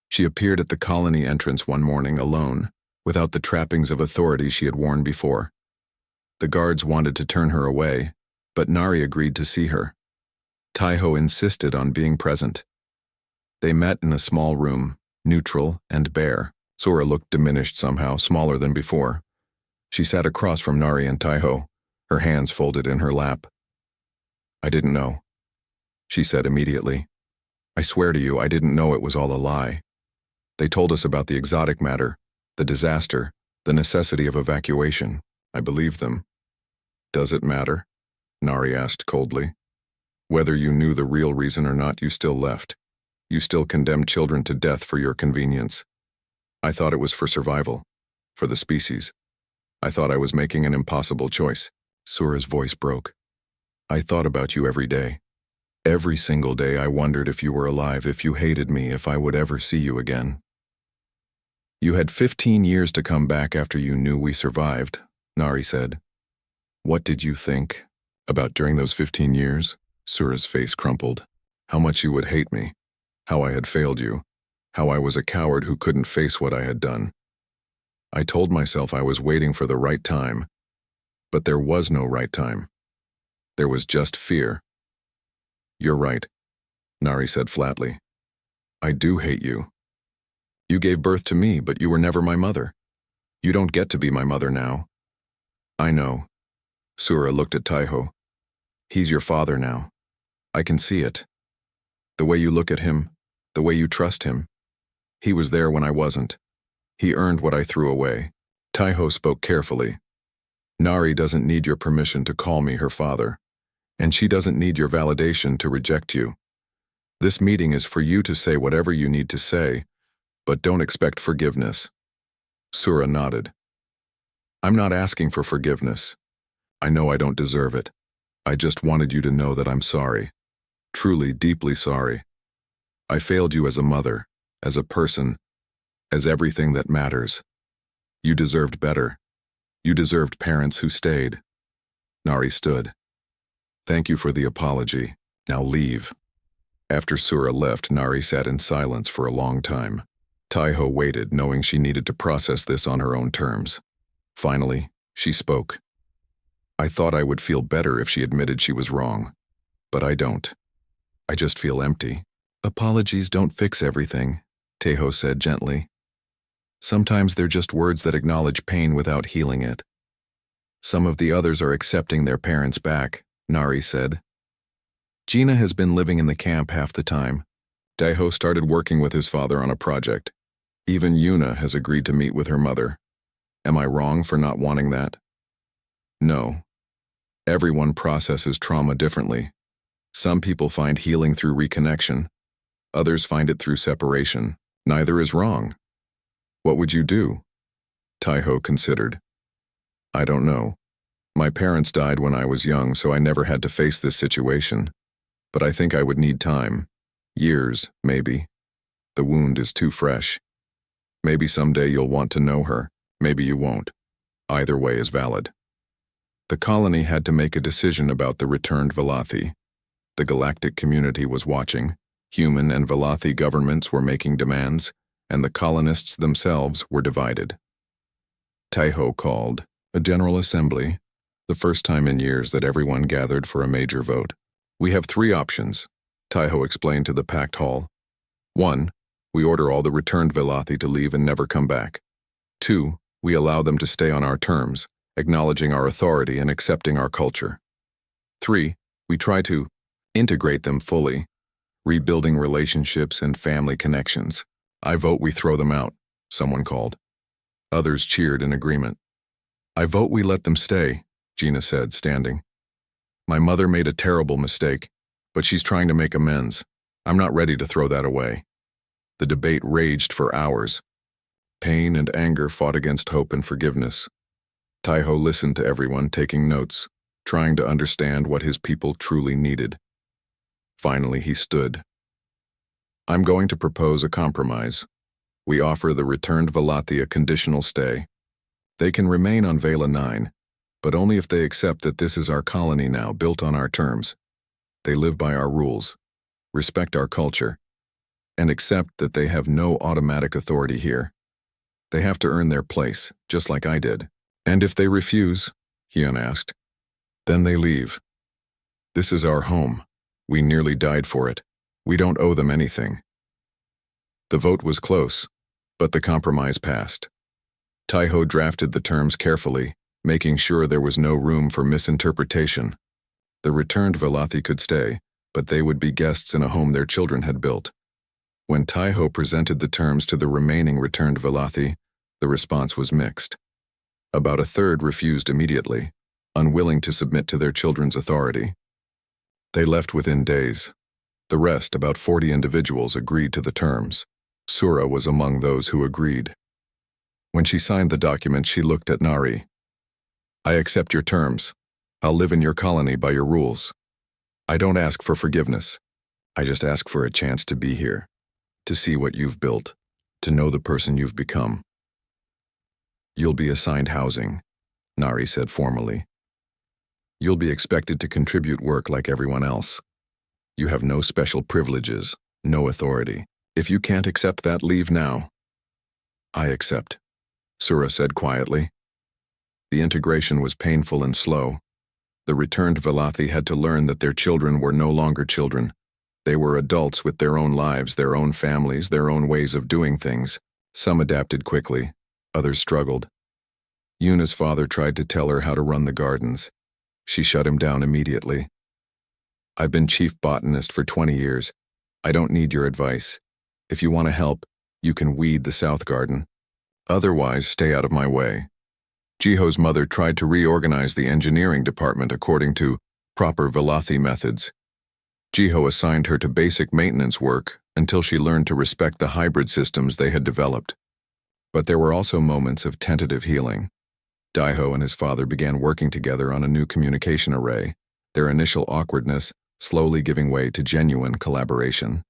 She appeared at the colony entrance one morning alone, without the trappings of authority she had worn before. The guards wanted to turn her away, but Nari agreed to see her. Taiho insisted on being present. They met in a small room, neutral and bare. Sura looked diminished somehow, smaller than before. She sat across from Nari and Taiho, her hands folded in her lap. I didn't know, she said immediately. I swear to you, I didn't know it was all a lie. They told us about the exotic matter, the disaster, the necessity of evacuation. I believed them. Does it matter? Nari asked coldly. Whether you knew the real reason or not, you still left. You still condemned children to death for your convenience. I thought it was for survival, for the species. I thought I was making an impossible choice. Sura's voice broke. I thought about you every day. Every single day I wondered if you were alive, if you hated me, if I would ever see you again. You had 15 years to come back after you knew we survived, Nari said. What did you think about during those 15 years? Sura's face crumpled. How much you would hate me, how I had failed you, how I was a coward who couldn't face what I had done. I told myself I was waiting for the right time, but there was no right time. There was just fear. You're right, Nari said flatly. I do hate you. You gave birth to me, but you were never my mother. You don't get to be my mother now. I know. Sura looked at Taiho. He's your father now. I can see it. The way you look at him, the way you trust him. He was there when I wasn't. He earned what I threw away. Taiho spoke carefully. Nari doesn't need your permission to call me her father, and she doesn't need your validation to reject you. This meeting is for you to say whatever you need to say, but don't expect forgiveness. Sura nodded. I'm not asking for forgiveness. I know I don't deserve it. I just wanted you to know that I'm sorry. Truly, deeply sorry. I failed you as a mother, as a person, as everything that matters. You deserved better. You deserved parents who stayed. Nari stood. Thank you for the apology. Now leave. After Sura left, Nari sat in silence for a long time. Taiho waited, knowing she needed to process this on her own terms. Finally, she spoke. I thought I would feel better if she admitted she was wrong, but I don't. I just feel empty. Apologies don't fix everything, Taiho said gently. Sometimes they're just words that acknowledge pain without healing it. Some of the others are accepting their parents back, Nari said. Gina has been living in the camp half the time. Taiho started working with his father on a project. Even Yuna has agreed to meet with her mother. Am I wrong for not wanting that? No. Everyone processes trauma differently. Some people find healing through reconnection. Others find it through separation. Neither is wrong. What would you do? Taiho considered. I don't know. My parents died when I was young, so I never had to face this situation. But I think I would need time. Years, maybe. The wound is too fresh. Maybe someday you'll want to know her. Maybe you won't. Either way is valid. The colony had to make a decision about the returned Velothi. The galactic community was watching. Human and Velothi governments were making demands, and the colonists themselves were divided. Taiho called a general assembly, the first time in years that everyone gathered for a major vote. We have 3 options, Taiho explained to the packed hall. 1, we order all the returned Velothi to leave and never come back. 2, we allow them to stay on our terms, acknowledging our authority and accepting our culture. 3, we try to integrate them fully, rebuilding relationships and family connections. I vote we throw them out, someone called. Others cheered in agreement. I vote we let them stay, Gina said, standing. My mother made a terrible mistake, but she's trying to make amends. I'm not ready to throw that away. The debate raged for hours. Pain and anger fought against hope and forgiveness. Taiho listened to everyone, taking notes, trying to understand what his people truly needed. Finally, he stood. I'm going to propose a compromise. We offer the returned Velothi a conditional stay. They can remain on Vela 9, but only if they accept that this is our colony now, built on our terms. They live by our rules, respect our culture, and accept that they have no automatic authority here. They have to earn their place, just like I did. And if they refuse, Hyun asked, then they leave. This is our home. We nearly died for it. We don't owe them anything. The vote was close, but the compromise passed. Taiho drafted the terms carefully, making sure there was no room for misinterpretation. The returned Velothi could stay, but they would be guests in a home their children had built. When Taiho presented the terms to the remaining returned Velothi, the response was mixed. About a third refused immediately, unwilling to submit to their children's authority. They left within days. The rest, about 40 individuals, agreed to the terms. Sura was among those who agreed. When she signed the document, she looked at Nari. "I accept your terms. I'll live in your colony by your rules. I don't ask for forgiveness. I just ask for a chance to be here, to see what you've built, to know the person you've become." "You'll be assigned housing," Nari said formally. "You'll be expected to contribute work like everyone else. You have no special privileges, no authority. If you can't accept that, leave now." "I accept," Sura said quietly. The integration was painful and slow. The returned Velothi had to learn that their children were no longer children. They were adults with their own lives, their own families, their own ways of doing things. Some adapted quickly, others struggled. Yuna's father tried to tell her how to run the gardens. She shut him down immediately. "I've been chief botanist for 20 years. I don't need your advice. If you want to help, you can weed the south garden. Otherwise, stay out of my way." Jiho's mother tried to reorganize the engineering department according to proper Velothi methods. Jiho assigned her to basic maintenance work until she learned to respect the hybrid systems they had developed. But there were also moments of tentative healing. Daiho and his father began working together on a new communication array, their initial awkwardness slowly giving way to genuine collaboration.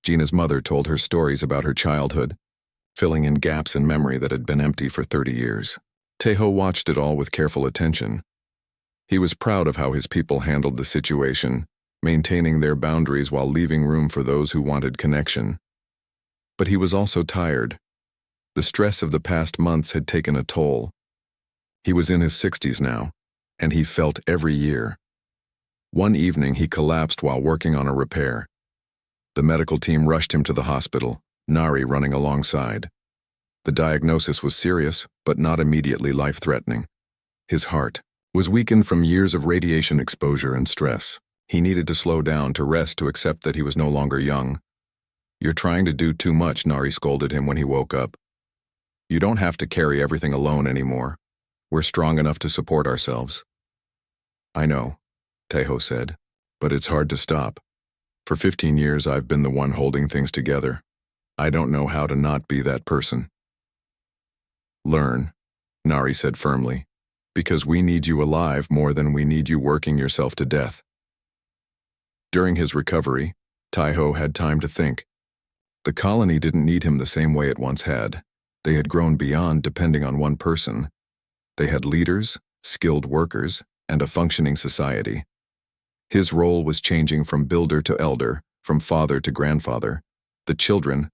Gina's mother told her stories about her childhood, filling in gaps in memory that had been empty for 30 years. Taeho watched it all with careful attention. He was proud of how his people handled the situation, maintaining their boundaries while leaving room for those who wanted connection. But he was also tired. The stress of the past months had taken a toll. He was in his 60s now, and he felt every year. One evening he collapsed while working on a repair. The medical team rushed him to the hospital, Nari running alongside. The diagnosis was serious, but not immediately life-threatening. His heart was weakened from years of radiation exposure and stress. He needed to slow down, to rest, to accept that he was no longer young. "You're trying to do too much," Nari scolded him when he woke up. "You don't have to carry everything alone anymore. We're strong enough to support ourselves." "I know," Taeho said, "but it's hard to stop. For 15 years I've been the one holding things together. I don't know how to not be that person." "Learn," Nari said firmly, "because we need you alive more than we need you working yourself to death." During his recovery, Taiho had time to think. The colony didn't need him the same way it once had. They had grown beyond depending on one person. They had leaders, skilled workers, and a functioning society. His role was changing from builder to elder, from father to grandfather. The children,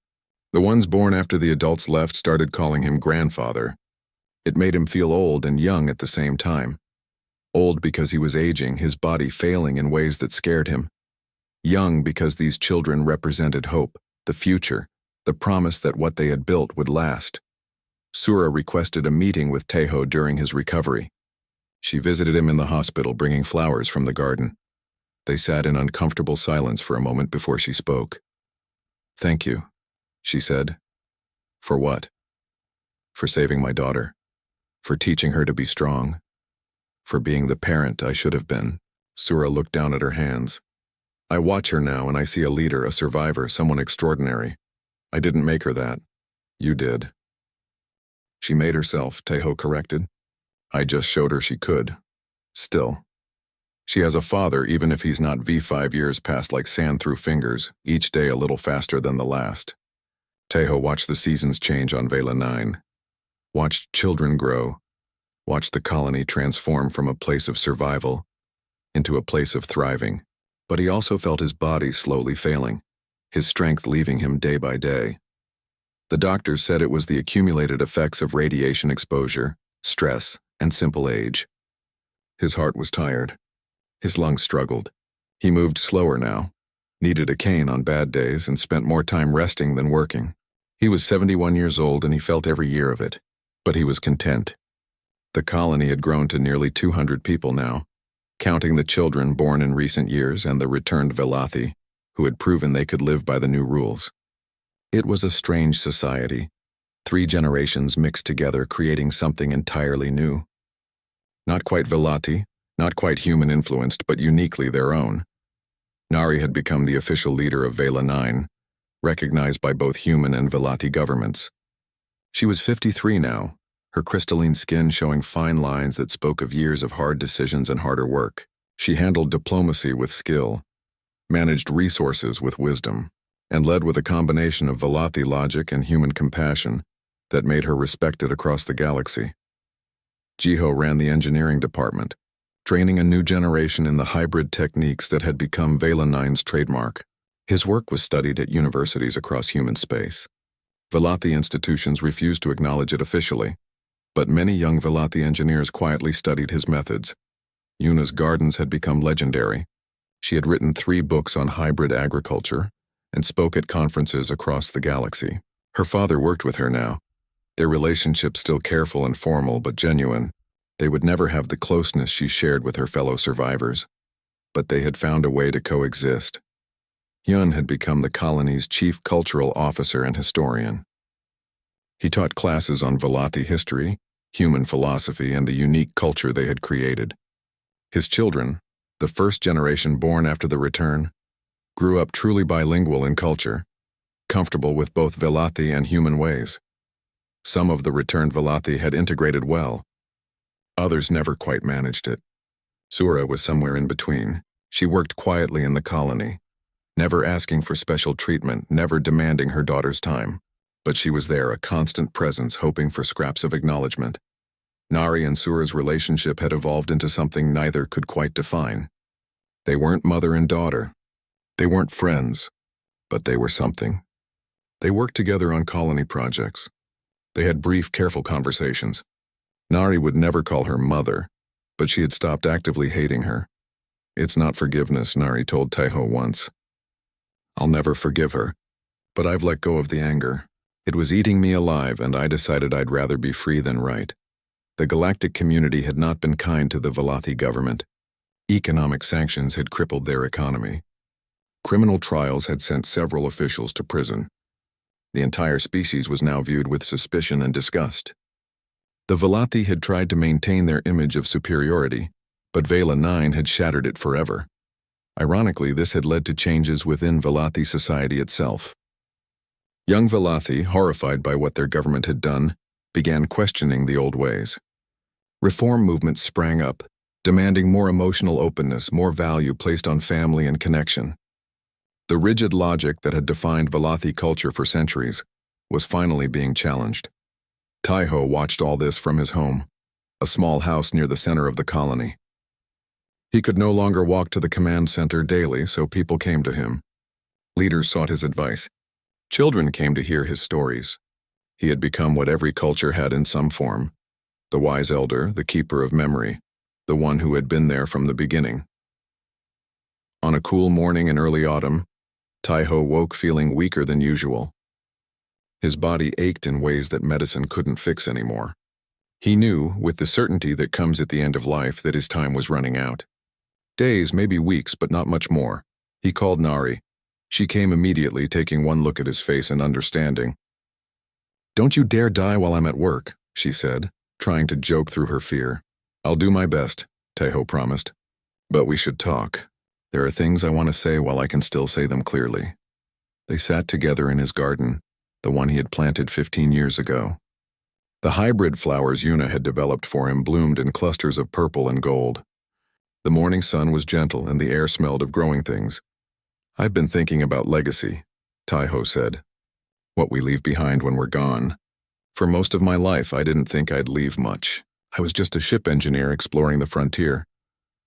the ones born after the adults left, started calling him grandfather. It made him feel old and young at the same time. Old because he was aging, his body failing in ways that scared him. Young because these children represented hope, the future, the promise that what they had built would last. Sura requested a meeting with Taeho during his recovery. She visited him in the hospital, bringing flowers from the garden. They sat in uncomfortable silence for a moment before she spoke. "Thank you," she said. "For what?" "For saving my daughter. For teaching her to be strong. For being the parent I should have been." Sura looked down at her hands. "I watch her now and I see a leader, a survivor, someone extraordinary. I didn't make her that. You did." "She made herself," Taeho corrected. "I just showed her she could. Still. She has a father, even if he's not V5 years past like sand through fingers, each day a little faster than the last." Taeho watched the seasons change on Vela 9. Watched children grow. Watched the colony transform from a place of survival into a place of thriving. But he also felt his body slowly failing, his strength leaving him day by day. The doctors said it was the accumulated effects of radiation exposure, stress, and simple age. His heart was tired. His lungs struggled. He moved slower now, needed a cane on bad days, and spent more time resting than working. He was 71 years old and he felt every year of it, but he was content. The colony had grown to nearly 200 people now. counting the children born in recent years and the returned Velathi, who had proven they could live by the new rules. It was a strange society, 3 generations mixed together creating something entirely new. Not quite Velathi, not quite human-influenced, but uniquely their own. Nari had become the official leader of Vela 9, recognized by both human and Velathi governments. She was 53 now, her crystalline skin showing fine lines that spoke of years of hard decisions and harder work. She handled diplomacy with skill, managed resources with wisdom, and led with a combination of Velathi logic and human compassion that made her respected across the galaxy. Jiho ran the engineering department, training a new generation in the hybrid techniques that had become Vela 9's trademark. His work was studied at universities across human space. Velathi institutions refused to acknowledge it officially, but many young Velathi engineers quietly studied his methods. Yuna's gardens had become legendary. She had written 3 books on hybrid agriculture and spoke at conferences across the galaxy. Her father worked with her now, their relationship still careful and formal but genuine. They would never have the closeness she shared with her fellow survivors, but they had found a way to coexist. Yun had become the colony's chief cultural officer and historian. He taught classes on Velathi history, human philosophy, and the unique culture they had created. His children, the first generation born after the return, grew up truly bilingual in culture, comfortable with both Velathi and human ways. Some of the returned Velathi had integrated well. Others never quite managed it. Sura was somewhere in between. She worked quietly in the colony, never asking for special treatment, never demanding her daughter's time. But she was there, a constant presence, hoping for scraps of acknowledgement. Nari and Sura's relationship had evolved into something neither could quite define. They weren't mother and daughter. They weren't friends, but they were something. They worked together on colony projects. They had brief, careful conversations. Nari would never call her mother, but she had stopped actively hating her. It's not forgiveness, Nari told Taiho once. I'll never forgive her, but I've let go of the anger. It was eating me alive, and I decided I'd rather be free than right. The galactic community had not been kind to the Velathi government. Economic sanctions had crippled their economy. Criminal trials had sent several officials to prison. The entire species was now viewed with suspicion and disgust. The Velathi had tried to maintain their image of superiority, but Vela 9 had shattered it forever. Ironically, this had led to changes within Velathi society itself. Young Velathi, horrified by what their government had done, began questioning the old ways. Reform movements sprang up, demanding more emotional openness, more value placed on family and connection. The rigid logic that had defined Velathi culture for centuries was finally being challenged. Taiho watched all this from his home, a small house near the center of the colony. He could no longer walk to the command center daily, so people came to him. Leaders sought his advice. Children came to hear his stories. He had become what every culture had in some form: the wise elder, the keeper of memory, the one who had been there from the beginning. On a cool morning in early autumn, Taiho woke feeling weaker than usual. His body ached in ways that medicine couldn't fix anymore. He knew, with the certainty that comes at the end of life, that his time was running out. Days, maybe weeks, but not much more. He called Nari. She came immediately, taking one look at his face and understanding. "Don't you dare die while I'm at work," she said, trying to joke through her fear. "I'll do my best," Taiho promised. "But we should talk. There are things I want to say while I can still say them clearly." They sat together in his garden, the one he had planted 15 years ago. The hybrid flowers Yuna had developed for him bloomed in clusters of purple and gold. The morning sun was gentle and the air smelled of growing things. "I've been thinking about legacy," Taiho said. "What we leave behind when we're gone. For most of my life, I didn't think I'd leave much. I was just a ship engineer exploring the frontier,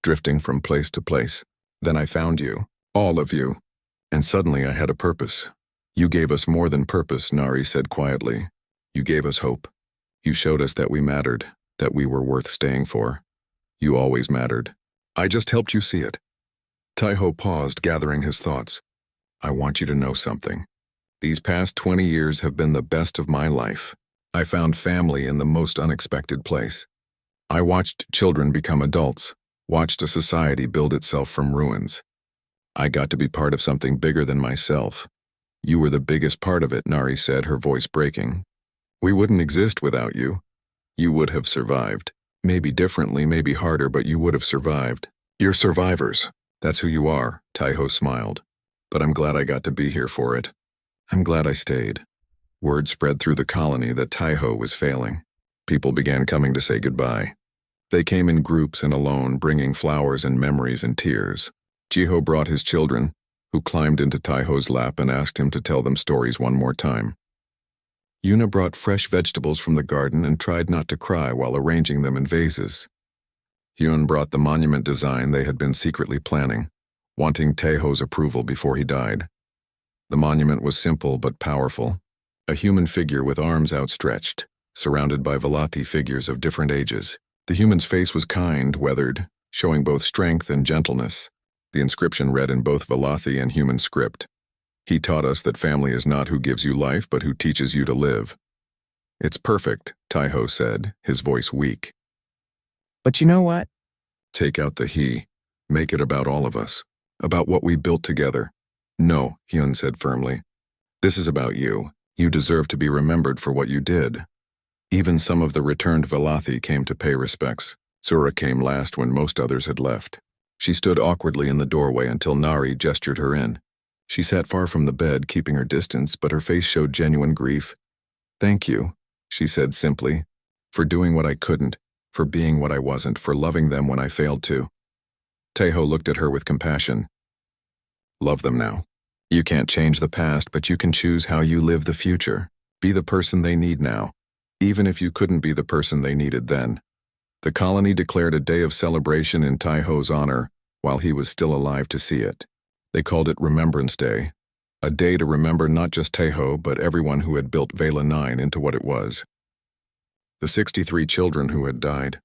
drifting from place to place. Then I found you, all of you, and suddenly I had a purpose. You gave us more than purpose," Nari said quietly. "You gave us hope. You showed us that we mattered, that we were worth staying for. You always mattered. I just helped you see it." Taiho paused, gathering his thoughts. "I want you to know something. These past 20 years have been the best of my life. I found family in the most unexpected place. I watched children become adults, watched a society build itself from ruins. I got to be part of something bigger than myself. You were the biggest part of it, Nari said, her voice breaking. We wouldn't exist without you. You would have survived. Maybe differently, maybe harder, but you would have survived. You're survivors. That's who you are, Taiho smiled. But I'm glad I got to be here for it. I'm glad I stayed. Word spread through the colony that Taiho was failing. People began coming to say goodbye. They came in groups and alone, bringing flowers and memories and tears. Jiho brought his children, who climbed into Taiho's lap and asked him to tell them stories one more time. Yuna brought fresh vegetables from the garden and tried not to cry while arranging them in vases. Hyun brought the monument design they had been secretly planning, wanting Taiho's approval before he died. The monument was simple but powerful, a human figure with arms outstretched, surrounded by Velati figures of different ages. The human's face was kind, weathered, showing both strength and gentleness. The inscription read in both Velati and human script. He taught us that family is not who gives you life, but who teaches you to live. It's perfect, Taiho said, his voice weak. But you know what? Take out the he. Make it about all of us. About what we built together. No, Hyun said firmly. This is about you. You deserve to be remembered for what you did. Even some of the returned Velati came to pay respects. Sura came last when most others had left. She stood awkwardly in the doorway until Nari gestured her in. She sat far from the bed, keeping her distance, but her face showed genuine grief. Thank you, she said simply, for doing what I couldn't, for being what I wasn't, for loving them when I failed to. Taiho looked at her with compassion. Love them now. You can't change the past, but you can choose how you live the future. Be the person they need now, even if you couldn't be the person they needed then. The colony declared a day of celebration in Taiho's honor while he was still alive to see it. They called it Remembrance Day, a day to remember not just Taiho, but everyone who had built Vela 9 into what it was. The 63 children who had died,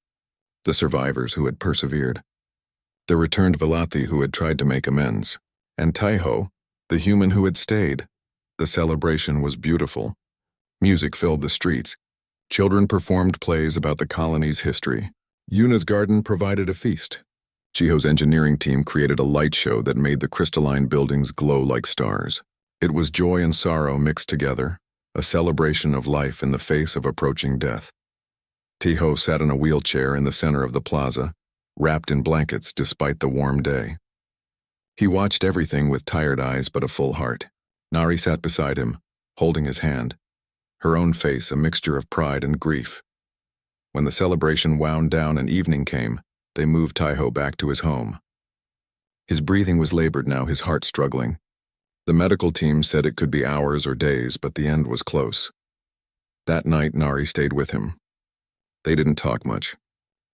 the survivors who had persevered, the returned Velati who had tried to make amends, and Taiho, the human who had stayed. The celebration was beautiful. Music filled the streets. Children performed plays about the colony's history. Yuna's garden provided a feast. Jiho's engineering team created a light show that made the crystalline buildings glow like stars. It was joy and sorrow mixed together, a celebration of life in the face of approaching death. Taiho sat in a wheelchair in the center of the plaza, wrapped in blankets despite the warm day. He watched everything with tired eyes but a full heart. Nari sat beside him, holding his hand, her own face a mixture of pride and grief. When the celebration wound down and evening came, they moved Taiho back to his home. His breathing was labored now, his heart struggling. The medical team said it could be hours or days, but the end was close. That night, Nari stayed with him. They didn't talk much.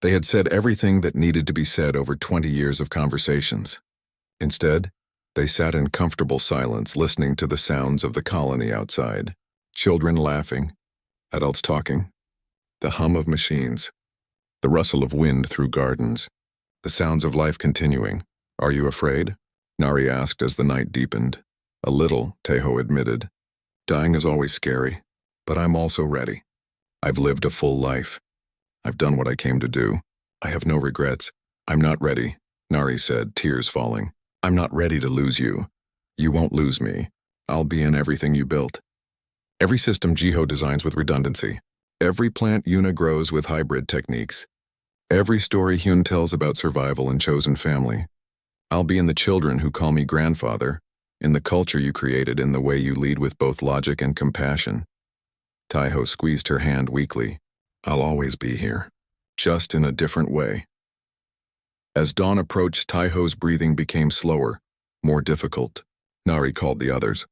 They had said everything that needed to be said over 20 years of conversations. Instead, they sat in comfortable silence, listening to the sounds of the colony outside. Children laughing, adults talking, the hum of machines, the rustle of wind through gardens, the sounds of life continuing. Are you afraid? Nari asked as the night deepened. A little, Taiho admitted. Dying is always scary, but I'm also ready. I've lived a full life. I've done what I came to do. I have no regrets. I'm not ready, Nari said, tears falling. I'm not ready to lose you. You won't lose me. I'll be in everything you built. Every system Jiho designs with redundancy. Every plant Yuna grows with hybrid techniques. Every story Hyun tells about survival and chosen family. I'll be in the children who call me grandfather, in the culture you created, in the way you lead with both logic and compassion. Taiho squeezed her hand weakly. I'll always be here, just in a different way. As dawn approached, Taiho's breathing became slower, more difficult. Nari called the others.